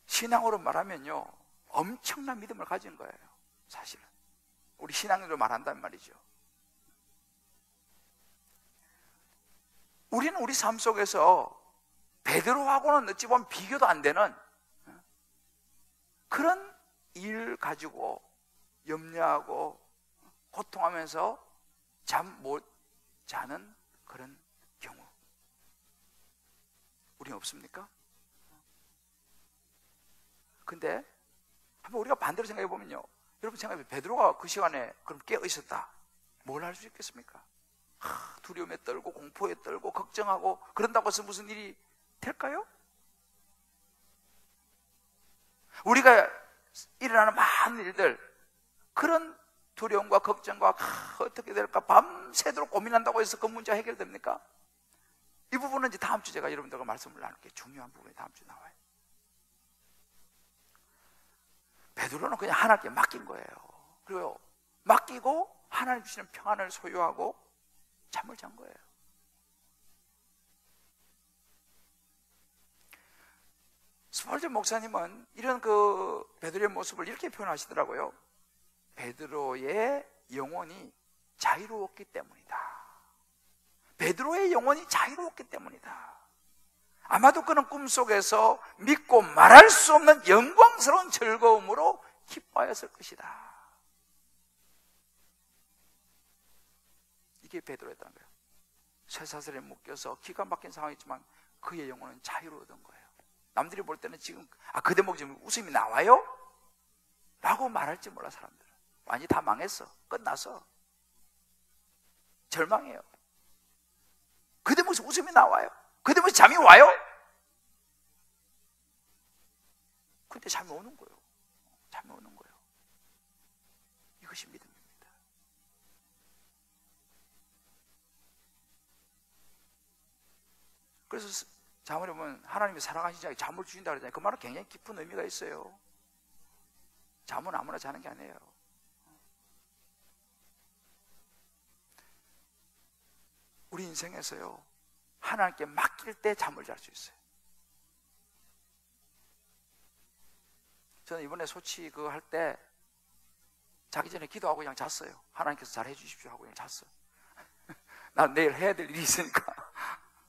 신앙으로 말하면요, 엄청난 믿음을 가진 거예요, 사실은. 우리 신앙으로 말한단 말이죠. 우리는 우리 삶 속에서 베드로하고는 어찌 보면 비교도 안 되는 그런 일 가지고 염려하고 고통하면서 잠 못 자는 그런 경우, 우리는 없습니까? 근데 한번 우리가 반대로 생각해 보면요, 여러분 생각해 보면 베드로가 그 시간에 그럼 깨어 있었다, 뭘 할 수 있겠습니까? 두려움에 떨고 공포에 떨고 걱정하고 그런다고 해서 무슨 일이 될까요? 우리가 일어나는 많은 일들, 그런 두려움과 걱정과 어떻게 될까 밤새도록 고민한다고 해서 그 문제가 해결됩니까? 이 부분은 이제 다음 주 제가 여러분들과 말씀을 나눌게 중요한 부분이 다음 주에 나와요. 베드로는 그냥 하나님께 맡긴 거예요. 그리고 맡기고 하나님 주시는 평안을 소유하고 잠을 잔 거예요. 스펄전 목사님은 이런 그 베드로의 모습을 이렇게 표현하시더라고요. 베드로의 영혼이 자유로웠기 때문이다. 베드로의 영혼이 자유로웠기 때문이다. 아마도 그는 꿈속에서 믿고 말할 수 없는 영광스러운 즐거움으로 기뻐하였을 것이다. 이게 베드로였다는 거예요. 쇠사슬에 묶여서 기가 막힌 상황이지만 그의 영혼은 자유로웠던 거예요. 남들이 볼 때는 지금 그 대목 지금 웃음이 나와요? 라고 말할지 몰라. 사람들은 완전히 다 망했어. 끝났어. 절망해요. 그 대목에서 웃음이 나와요? 그 대목에서 잠이 와요? 근데 잠이 오는 거예요. 잠이 오는 거예요. 이것이 믿음입니다. 그래서 잠을 보면 하나님이 사랑하신 자에게 잠을 주신다 그러잖아요. 그 말은 굉장히 깊은 의미가 있어요. 잠은 아무나 자는 게 아니에요. 우리 인생에서요, 하나님께 맡길 때 잠을 잘 수 있어요. 저는 이번에 소치 그거 할 때 자기 전에 기도하고 그냥 잤어요. 하나님께서 잘 해주십시오 하고 그냥 잤어요. 난 내일 해야 될 일이 있으니까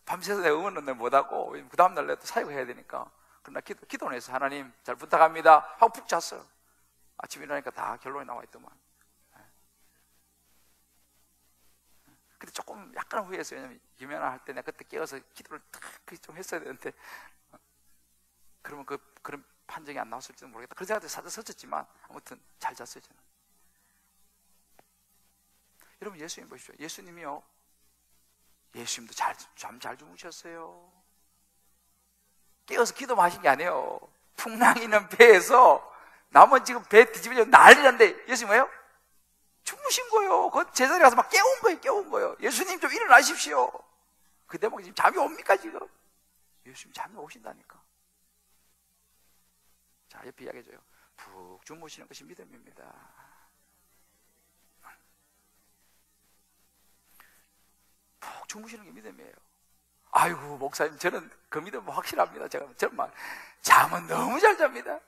밤새서 내가 응원은 못하고 그 다음날 내가 또 사역해야 되니까, 그러나 기도는 해서 하나님 잘 부탁합니다 하고 푹 잤어요. 아침에 일어나니까 다 결론이 나와 있더만. 근데 조금 약간 후회했어요. 왜냐면 김연아 할 때 내가 그때 깨어서 기도를 딱 좀 했어야 되는데, 그러면 그런 판정이 안 나왔을지도 모르겠다. 그런 생각도 살짝 서쳤지만 아무튼 잘 잤어요, 저는. 여러분 예수님 보십시오. 예수님도 잠 잘 주무셨어요. 깨어서 기도만 하신 게 아니에요. 풍랑이는 배에서 남은 지금 배 뒤집어져 난리났는데 예수님 뭐예요? 주무신 거예요. 그 제자리 가서 막 깨운 거예요. 예수님 좀 일어나십시오. 그 대목에 지금 잠이 옵니까 지금? 예수님 잠이 오신다니까. 자, 옆에 이야기해줘요. 푹 주무시는 것이 믿음입니다. 푹 주무시는 게 믿음이에요. 아이고 목사님, 저는 그 믿음 확실합니다. 저는 잠은 너무 잘 잡니다.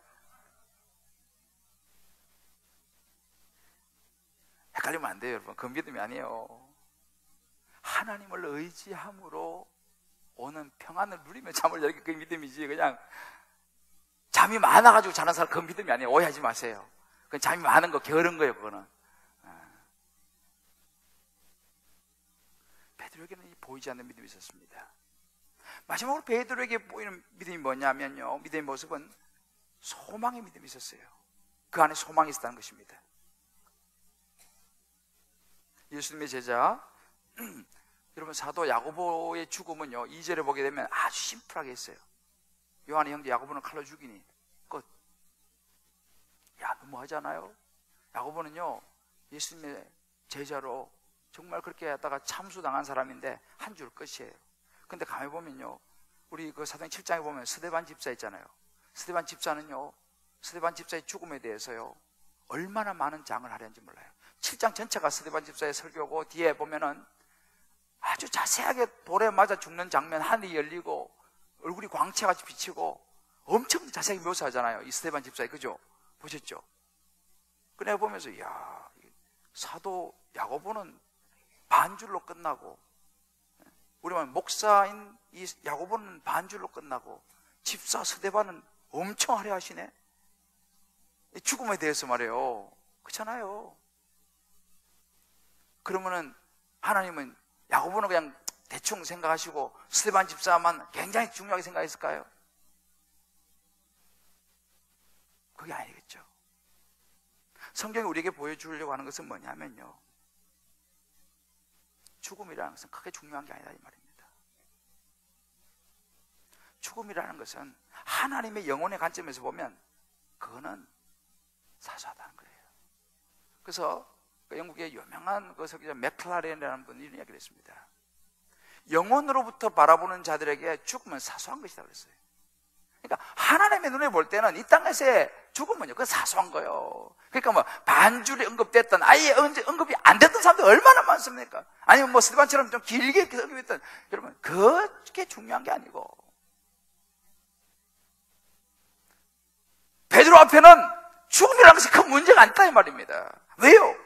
헷갈리면 안 돼요, 여러분. 그 믿음이 아니에요. 하나님을 의지함으로 오는 평안을 누리며 잠을 자는 게 그 믿음이지, 그냥 잠이 많아가지고 자는 사람 그 믿음이 아니에요. 오해하지 마세요. 그건 잠이 많은 거 게으른 거예요, 그거는. 베드로에게는 보이지 않는 믿음이 있었습니다. 마지막으로 베드로에게 보이는 믿음이 뭐냐면요, 믿음의 모습은 소망의 믿음이 있었어요. 그 안에 소망이 있었다는 것입니다. 예수님의 제자 여러분, 사도 야고보의 죽음은요 2절에 보게 되면 아주 심플하게 했어요. 요한의 형제 야고보는 칼로 죽이니 끝. 야, 너무하잖아요. 야고보는요 예수님의 제자로 정말 그렇게 하다가 참수당한 사람인데 한 줄 끝이에요. 근데 가만히 보면요, 우리 그 사도행 7장에 보면 스데반 집사 있잖아요. 스데반 집사는요, 스데반 집사의 죽음에 대해서요, 얼마나 많은 장을 하려는지 몰라요. 7장 전체가 스데반 집사의 설교고, 뒤에 보면은 아주 자세하게 돌에 맞아 죽는 장면, 하늘이 열리고 얼굴이 광채같이 비치고 엄청 자세하게 묘사하잖아요, 이 스데반 집사의. 그죠? 보셨죠? 그래 보면서 이야, 사도 야고보는 반줄로 끝나고, 우리 목사인 이 야고보는 반줄로 끝나고, 집사 스데반은 엄청 화려하시네. 죽음에 대해서 말이에요. 그렇잖아요. 그러면은 하나님은 야고보는 그냥 대충 생각하시고 스데반 집사만 굉장히 중요하게 생각했을까요? 그게 아니겠죠. 성경이 우리에게 보여주려고 하는 것은 뭐냐면요, 죽음이라는 것은 크게 중요한 게 아니다 이 말입니다. 죽음이라는 것은 하나님의 영혼의 관점에서 보면 그거는 사소하다는 거예요. 그래서 영국의 유명한 그 설교자 맥클라렌이라는 분이 이런 이야기를 했습니다. 영혼으로부터 바라보는 자들에게 죽음은 사소한 것이다 그랬어요. 그러니까 하나님의 눈에 볼 때는 이 땅에서의 죽음은요, 그건 사소한 거예요. 그러니까 뭐 반줄이 언급됐던, 아예 언급이 안 됐던 사람들이 얼마나 많습니까? 아니면 뭐 스데반처럼 좀 길게 언급했던, 여러분 그게 중요한 게 아니고, 베드로 앞에는 죽음이라는 것이 큰 문제가 아니다 이 말입니다. 왜요?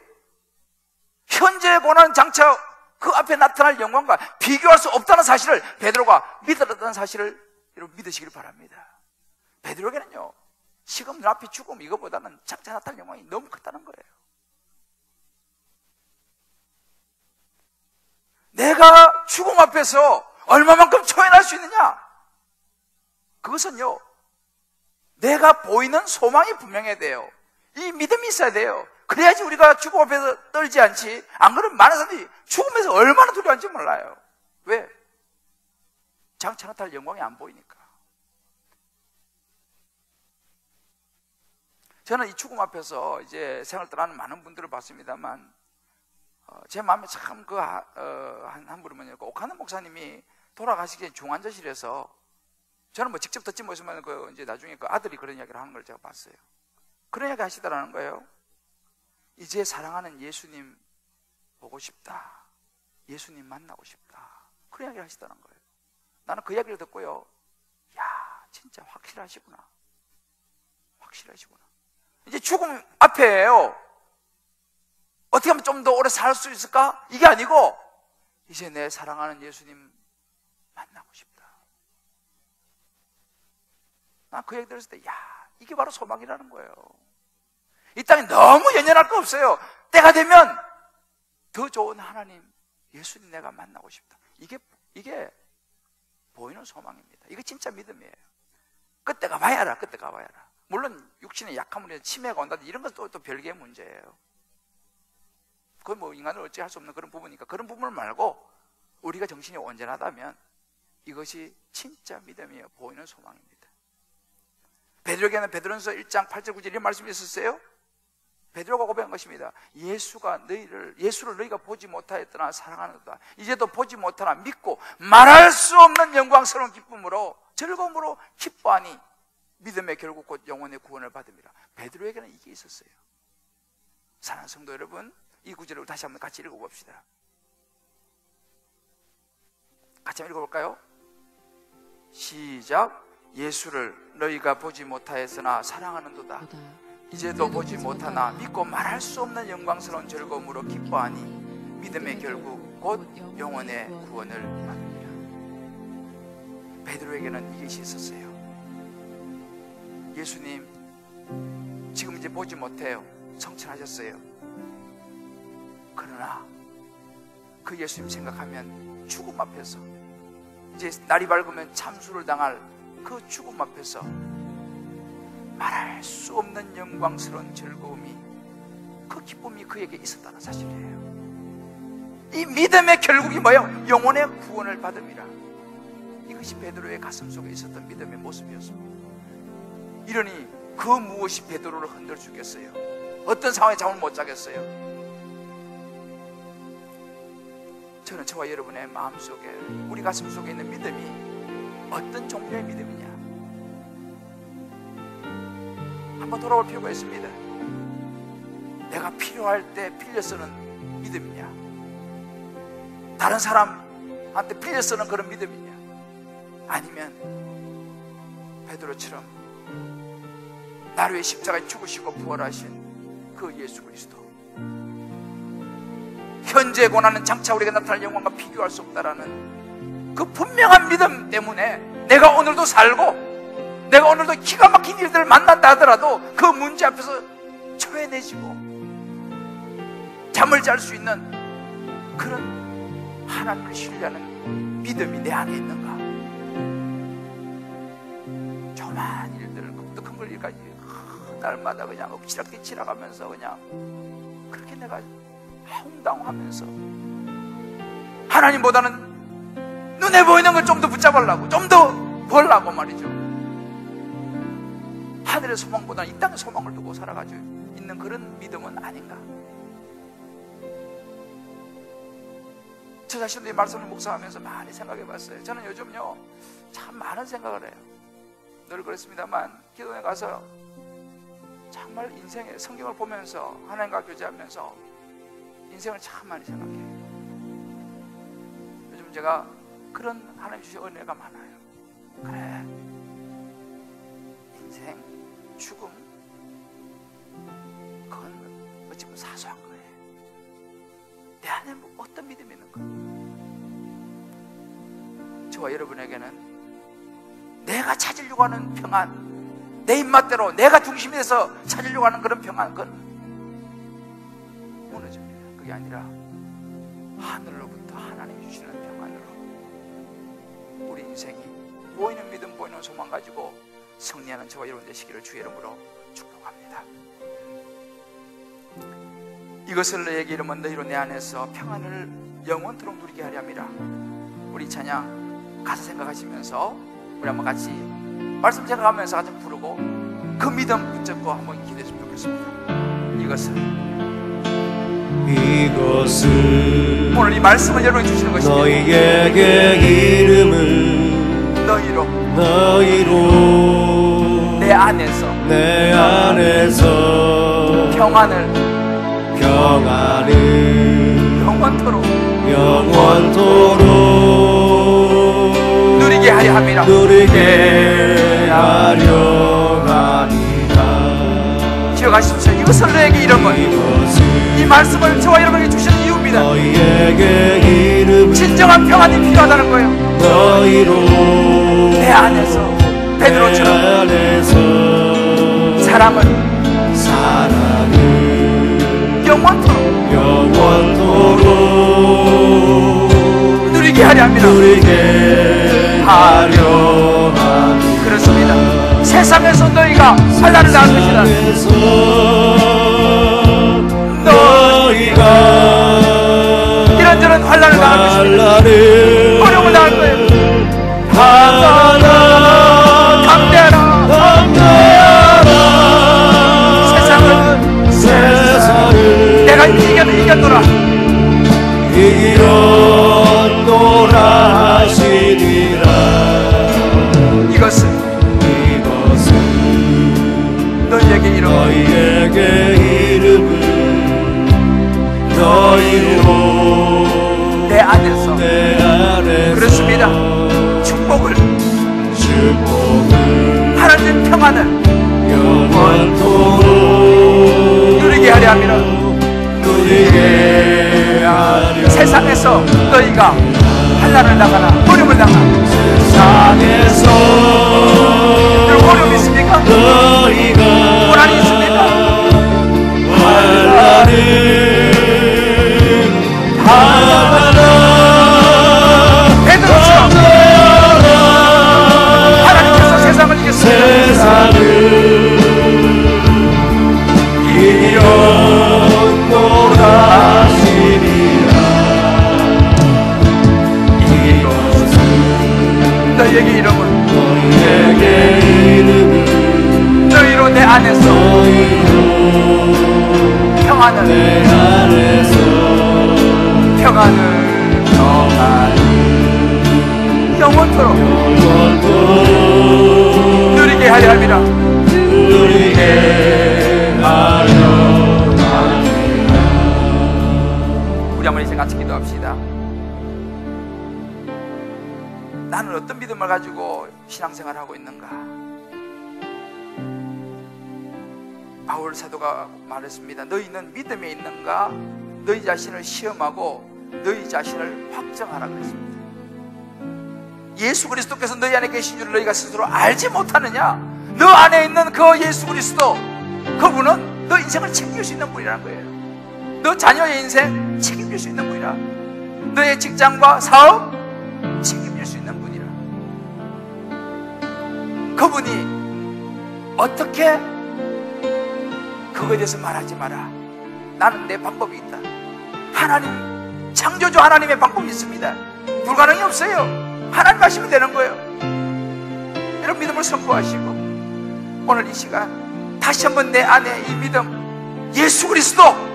현재 고난 장차 그 앞에 나타날 영광과 비교할 수 없다는 사실을 베드로가 믿었다는 사실을 여러분 믿으시길 바랍니다. 베드로에게는요, 지금 눈앞에 죽음 이거보다는 장차 나타날 영광이 너무 크다는 거예요. 내가 죽음 앞에서 얼마만큼 초연할 수 있느냐? 그것은요, 내가 보이는 소망이 분명해야 돼요. 이 믿음이 있어야 돼요. 그래야지 우리가 죽음 앞에서 떨지 않지. 안 그러면 많은 사람들이 죽음에서 얼마나 두려워하는지 몰라요. 왜? 장차 나타날 영광이 안 보이니까. 저는 이 죽음 앞에서 이제 생을 떠나는 많은 분들을 봤습니다만, 제 마음에 참 한 분은 오카노 목사님이 돌아가시기 전에 중환자실에서, 저는 뭐 직접 듣지 못했지만 이제 나중에 그 아들이 그런 이야기를 하는 걸 제가 봤어요. 그런 이야기 하시더라는 거예요. 이제 사랑하는 예수님 보고 싶다. 예수님 만나고 싶다. 그런 이야기를 하시더라는 거예요. 나는 그 이야기를 듣고요, 야, 진짜 확실하시구나. 확실하시구나. 이제 죽음 앞에요. 어떻게 하면 좀 더 오래 살 수 있을까? 이게 아니고, 이제 내 사랑하는 예수님 만나고 싶다. 난 그 얘기 들었을 때, 야, 이게 바로 소망이라는 거예요. 이 땅에 너무 연연할 거 없어요. 때가 되면 더 좋은 하나님, 예수님 내가 만나고 싶다. 이게 보이는 소망입니다. 이게 진짜 믿음이에요. 그때 가봐야 알아. 그때 가봐야 알아. 물론 육신의 약함으로 치매가 온다든지 이런 것도 또 별개의 문제예요. 그건 뭐 인간을 어찌 할 수 없는 그런 부분이니까, 그런 부분을 말고 우리가 정신이 온전하다면 이것이 진짜 믿음이에요. 보이는 소망입니다. 베드로에게는 베드로전서 1장 8절 9절 이런 말씀이 있었어요. 베드로가 고백한 것입니다. 예수를 너희가 보지 못하였더나 사랑하는도다. 이제도 보지 못하나 믿고 말할 수 없는 영광스러운 기쁨으로 즐거움으로 기뻐하니 믿음의 결국 곧 영혼의 구원을 받음이라. 베드로에게는 이게 있었어요. 사랑하는 성도 여러분, 이 구절을 다시 한번 같이 읽어봅시다. 같이 한번 읽어볼까요? 시작. 예수를 너희가 보지 못하였으나 사랑하는도다. 이제도 보지 못하나 믿고 말할 수 없는 영광스러운 즐거움으로 기뻐하니 믿음의 결국 곧 영혼의 구원을 받으리라. 베드로에게는 이것이 있었어요. 예수님 지금 이제 보지 못해요. 성천하셨어요. 그러나 그 예수님 생각하면 죽음 앞에서, 이제 날이 밝으면 참수를 당할 그 죽음 앞에서 말할 수 없는 영광스러운 즐거움이, 그 기쁨이 그에게 있었다는 사실이에요. 이 믿음의 결국이 뭐예요? 영혼의 구원을 받음이라. 이것이 베드로의 가슴 속에 있었던 믿음의 모습이었습니다. 이러니 그 무엇이 베드로를 흔들주겠어요? 어떤 상황에 잠을 못 자겠어요? 저는 저와 여러분의 마음속에, 우리 가슴 속에 있는 믿음이 어떤 종류의 믿음이냐? 한번 돌아올 필요가 있습니다. 내가 필요할 때 빌려 쓰는 믿음이냐, 다른 사람한테 빌려 쓰는 그런 믿음이냐, 아니면 베드로처럼 나를 위해 십자가에 죽으시고 부활하신 그 예수 그리스도, 현재의 고난은 장차 우리가 나타날 영광과 비교할 수 없다라는 그 분명한 믿음 때문에 내가 오늘도 살고, 내가 오늘도 기가 막힌 일들을 만난다 하더라도 그 문제 앞에서 초해내지고 잠을 잘 수 있는 그런 하나님을 신뢰하는 믿음이 내 안에 있는가? 조그만 일들을, 또 큰 일까지 날마다 그냥 엎치락뒤 지나가면서 그냥 그렇게 내가 황당하면서 하나님보다는 눈에 보이는 걸 좀 더 붙잡으려고, 좀 더 벌라고 말이죠. 하늘의 소망보다는 이 땅의 소망을 두고 살아가지고 있는 그런 믿음은 아닌가? 저 자신도 이 말씀을 묵상하면서 많이 생각해 봤어요. 저는 요즘요 참 많은 생각을 해요. 늘 그렇습니다만 기도에 가서 정말 인생의 성경을 보면서 하나님과 교제하면서 인생을 참 많이 생각해요. 요즘 제가 그런 하나님 주신 은혜가 많아요. 그래, 인생, 죽음, 그건 어찌 보면 사소한 거예요. 내 안에 어떤 믿음이 있는가? 저와 여러분에게는 내가 찾으려고 하는 평안, 내 입맛대로 내가 중심이 돼서 찾으려고 하는 그런 평안, 그건 무너집니다. 그게 아니라 하늘로부터 하나님이 주시는 평안으로 우리 인생이 보이는 믿음, 보이는 소망 가지고 승리하는 저와 여러분 되시기를 주의 이름으로 축복합니다. 이것을 너에게 이르면 너희로 내 안에서 평안을 영원토록 누리게 하려 함이라. 우리 찬양 가사 생각하시면서 우리 한번 같이 말씀 생각하면서 같이 부르고 그 믿음 붙잡고 한번 기도했으면 좋겠습니다. 이것은 오늘 이 말씀을 여러분이 주시는 것입니다. 너희에게 이름을 너희로 내 안에서 평안을 영원토록 누리게 하려 함이라. 기억하십시오. 이것을 너에게 이름은 이 말씀을 저와 여러분에게 주시는 이유입니다. 진정한 평안이 필요하다는 거예요. 내 안에서 베드로처럼 사랑은 영원토록 누리게 하려 합니다. 그렇습니다. 세상에서 너희가 환난을 당할 것이다. 너희가 이런저런 환난을 당할 것입니다. 어려움을 당할 거예요. 담대하라. 세상을 내가 이겼노라. 하시니라. 이것은 너희에게 이름을 너희로 내 안에서 그렇습니다. 축복을 하나님 평안을 영원토록 누리게 하려 함이라. 세상에서 너희가 환난을 당하나 어려움을 당하나 세상에서 여러분 어려움 있습니까? 고난이 있습니까? 환난을 당하나 베드로처럼 하나님께서 세상을 이겼습니다. 너희에게 이름은 너희로 내 안에서 평안을 영원토록 누리게 하려 함이라. 우리 한번 이제 같이 기도합시다. 나는 어떤 믿음을 가지고 신앙생활을 하고 있는가? 바울 사도가 말했습니다. 너희는 믿음에 있는가? 너희 자신을 시험하고 너희 자신을 확정하라 그랬습니다. 예수 그리스도께서 너희 안에 계신 줄 너희가 스스로 알지 못하느냐? 너 안에 있는 그 예수 그리스도, 그분은 너 인생을 책임질 수 있는 분이라는 거예요. 너 자녀의 인생 책임질 수 있는 분이라. 너의 직장과 사업 책임질 수 있는 분이라. 그분이 어떻게 그거에 대해서 말하지 마라. 나는 내 방법이 있다. 하나님, 창조주 하나님의 방법이 있습니다. 불가능이 없어요. 하나님 하시면 되는 거예요. 이런 믿음을 선포하시고 오늘 이 시간 다시 한번 내 안에 이 믿음, 예수 그리스도,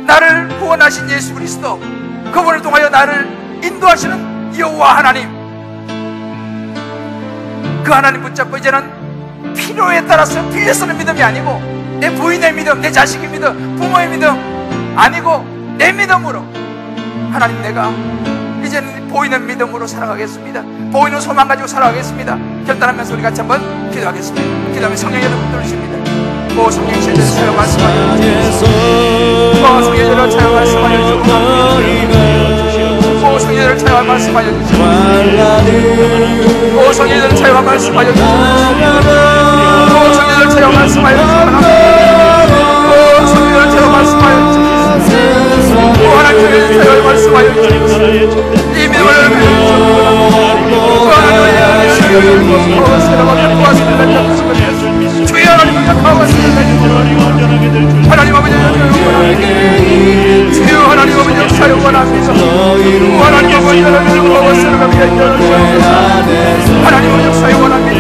나를 구원하신 예수 그리스도, 그분을 통하여 나를 인도하시는 여호와 하나님, 그 하나님 붙잡고 이제는 필요에 따라서 빌려 쓰는 믿음이 아니고 내 부인의 믿음, 내 자식의 믿음, 부모의 믿음 아니고 내 믿음으로, 하나님 내가 이제는 보이는 믿음으로 살아가겠습니다. 보이는 소망 가지고 살아가겠습니다. 결단하면서 우리 같이 한번 기도하겠습니다. 기도하면 성령의 여러분 들으십니다. 오 성령이 제대로 차여 말씀하여 주시옵소서. 오 성령이 제대로 차여 말씀하여 주시옵소서. 오 성령이 제대로 차여 말씀하여 주시옵소서. 오 성령이 제대로 차여 말씀하여 주시옵소서. 오 성령이 제대로 차여 말씀하여 주시옵소서. 오 성령이 제대로 차여 말씀하여 주시옵소서. 오 하나님 제대로 차여 말씀하여 주시옵소서. 이 믿음을 주여 하나님을 약하고 하나님 아버지 주여 하나님 아버지 역사에 원합니다. 하나님 아버지 하나님 아버지 역사에 원합니다.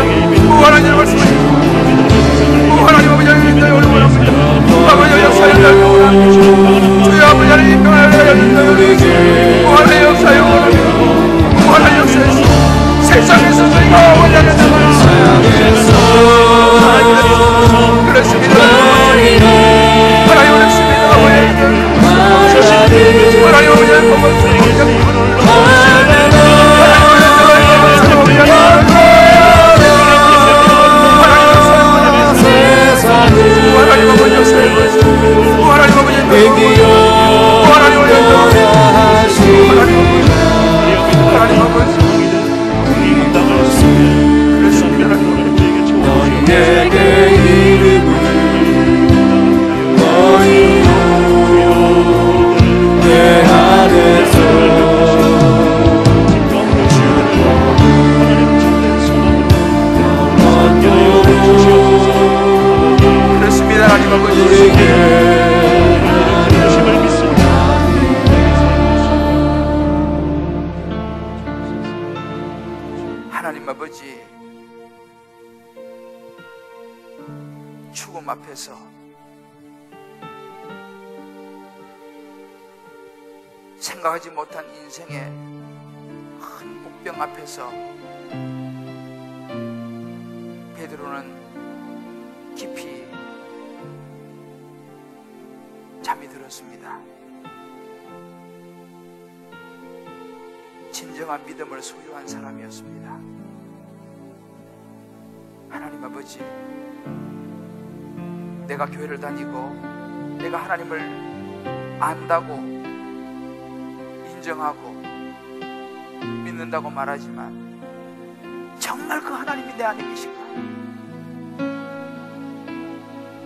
하나님 말씀하십니다. 하나님 아버지 원합니다. 아버지 역사에 원합니다. 주여 아버지 하나님 하나님 역사에 원합니다. 하나님 역사에 세상에서 저희가 원하는 그렇습니다. 하나님 원했습니다. 하나님 하나님 아버지, 죽음 앞에서 생각하지 못한 인생의 큰 복병 앞에서 베드로는 깊이 잠이 들었습니다. 진정한 믿음을 소유한 사람이었습니다. 하나님 아버지, 내가 교회를 다니고 내가 하나님을 안다고 인정하고 믿는다고 말하지만 정말 그 하나님이 내 안에 계신가?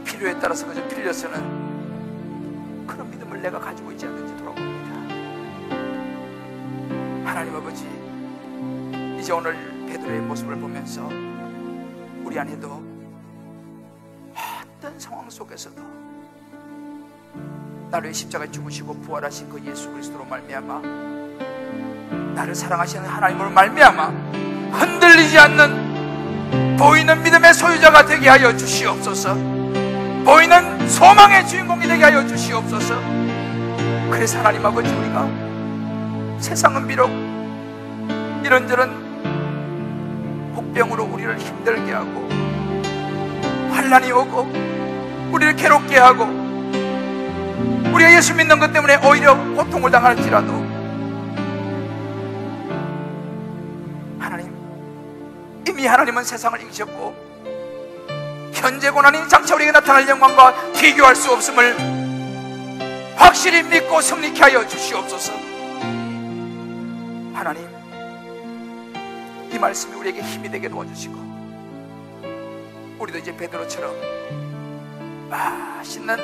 필요에 따라서 그저 빌려 쓰는 그런 믿음을 내가 가지고 있지 않는지 돌아봅니다. 하나님 아버지, 이제 오늘 베드로의 모습을 보면서 우리 안에도 어떤 상황 속에서도 나를 십자가에 죽으시고 부활하신 그 예수 그리스도로 말미암아, 나를 사랑하시는 하나님으로 말미암아 흔들리지 않는 보이는 믿음의 소유자가 되게 하여 주시옵소서. 보이는 소망의 주인공이 되게 하여 주시옵소서. 그래서 하나님 아버지, 우리가 세상은 비록 이런저런 복병으로 우리를 힘들게 하고 환난이 오고 우리를 괴롭게 하고 우리가 예수 믿는 것 때문에 오히려 고통을 고통을 당할지라도 하나님, 이미 하나님은 세상을 이기셨고 현재 고난이 장차 우리에게 나타날 영광과 비교할 수 없음을 확실히 믿고 승리케 하여 주시옵소서. 하나님, 이 말씀이 우리에게 힘이 되게 도와주시고 우리도 이제 베드로처럼 맛있는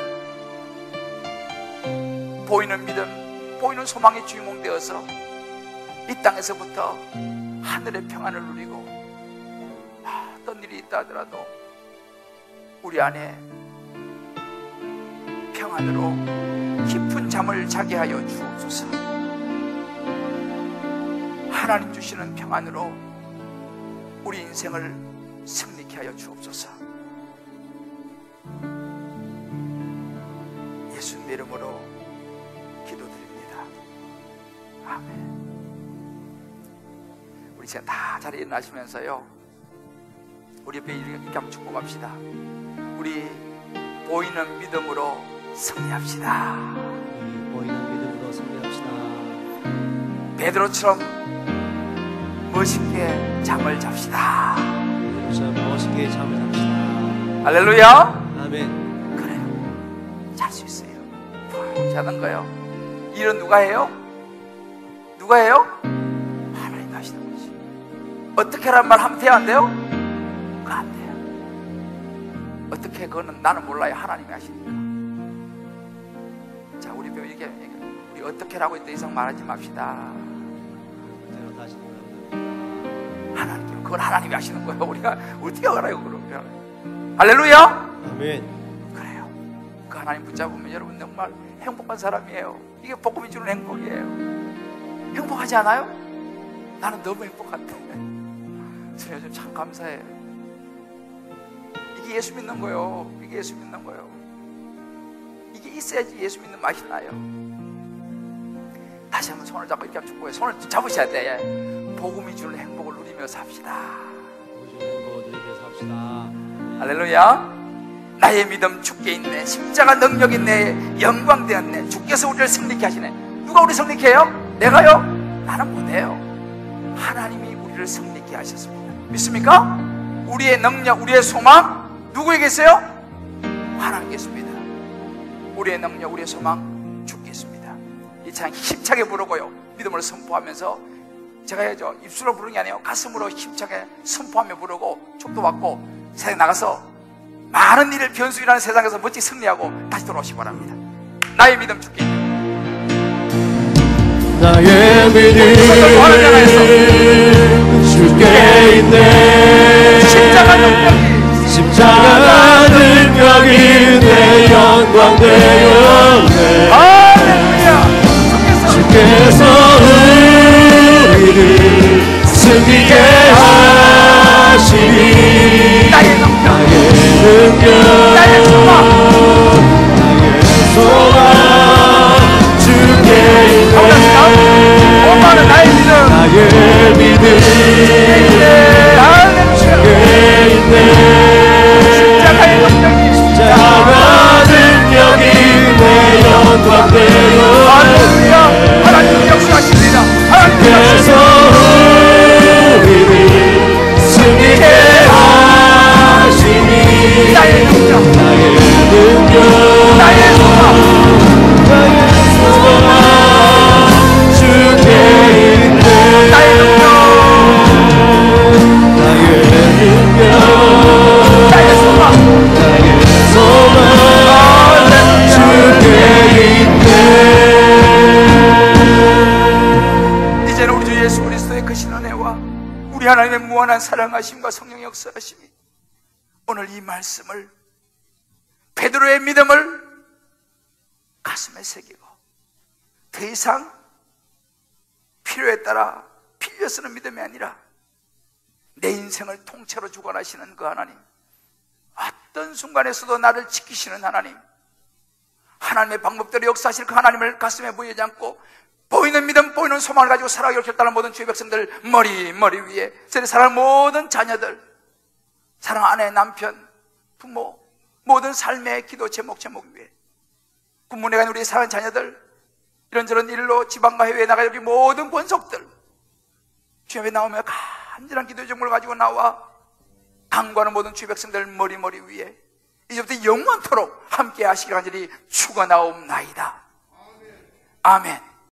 보이는 믿음, 보이는 소망의 주인공 되어서 이 땅에서부터 하늘의 평안을 누리고 어떤 일이 있다 하더라도 우리 안에 평안으로 깊은 잠을 자게 하여 주옵소서. 하나님 주시는 평안으로 우리 인생을 승리케 하여 주옵소서. 예수님 이름으로 기도드립니다. 아멘. 우리 지금 다 자리에 일어나시면서요, 우리 옆에 이렇게 한번 축복합시다. 우리 보이는 믿음으로 승리합시다. 보이는 믿음으로 승리합시다. 베드로처럼 멋있게 잠을 잡시다. 베드로처럼 멋있게 잠을 잡시다. 할렐루야. 아멘. 그래요, 잘 수 있어요. 푹 자는 거요. 일은 누가 해요? 누가 해요? 하나님 하시는 거지. 어떻게 하란 말 하면 돼요, 안 돼요? 그거 안 돼요. 어떻게, 그거는 나는 몰라요. 하나님이 하시니까. 자, 우리 배우 이게 우리 어떻게 라고 더 이상 말하지 맙시다. 그대로 다시 하나님, 그건 하나님이 하시는 거예요. 우리가 어떻게 알아요, 그러면? 할렐루야. 아멘. 그래요. 그 하나님 붙잡으면 여러분 정말 행복한 사람이에요. 이게 복음이 주는 행복이에요. 행복하지 않아요? 나는 너무 행복한데. 주님, 요즘 참 감사해요. 이게 예수 믿는 거예요. 이게 예수 믿는 거예요. 이게 있어야지 예수 믿는 맛이 나요. 다시 한번 손을 잡고 이렇게 축복해요. 손을 잡으셔야 돼. 복음이 주는 행복을 누리며 삽시다. 행복을 누리며 삽시다. 할렐루야. 나의 믿음 주께 있네. 십자가 능력 있네. 영광 되었네. 주께서 우리를 승리케 하시네. 누가 우리 승리케 해요? 내가요? 나는 못해요. 하나님이 우리를 승리케 하셨습니다. 믿습니까? 우리의 능력, 우리의 소망 누구에게 있어요? 하나님께 있습니다. 우리의 능력, 우리의 소망 주께 있습니다. 이 찬양 힘차게 부르고요, 믿음을 선포하면서, 제가 해죠, 입술로 부르는 게 아니에요. 가슴으로 힘차게 선포하며 부르고 축도받고 세상에 나가서 많은 일을 변수일하는 세상에서 멋지게 승리하고 다시 돌아오시기 바랍니다. 나의 믿음 주께 있네. 나의 믿음 주께 있네. 십자가 능력이 내 영광 되었네. 할렐루야. 주께서 우리를 승리케 하시니 나의 능력, 나의 소망 주께 있네. 엄마는 나의 믿음, 나의 믿음 주께 있네. 십자가의 능력이, 능력이 내 영광 되어 할렐루야. 하나님 역사하십니다. 하나님 그래서 우리를 승리케 하시니 나의 능력, 나의 능력 나의 소망, 나의 소망 주께 있네. 나의 능력, 나의 능력 나의 소망, 나의 소망 주께 있네. 이제는 우리 주 예수 그리스도의 크신 은혜와 우리 하나님의 무한한 사랑하심과 성령의 역사하심이 오늘 이 말씀을, 베드로의 믿음을 가슴에 새기고 더 이상 필요에 따라 빌려 쓰는 믿음이 아니라 내 인생을 통째로 주관하시는 그 하나님, 어떤 순간에서도 나를 지키시는 하나님, 하나님의 방법대로 역사하실 그 하나님을 가슴에 부여지 않고 보이는 믿음, 보이는 소망을 가지고 살아가기로 결단한 모든 주의 백성들 머리 위에, 세대 사랑하는 모든 자녀들, 사랑 아내, 남편, 부모, 모든 삶의 기도 제목 위에, 군문에 간 우리 사랑하는 자녀들, 이런저런 일로 지방과 해외에 나가 여기 모든 권속들 주의 앞에 나오며 간절한 기도의 제목을 가지고 나와 강구하는 모든 주의 백성들 머리 위에 이제부터 영원토록 함께 하시길 간절히 축원하옵나이다. 아멘.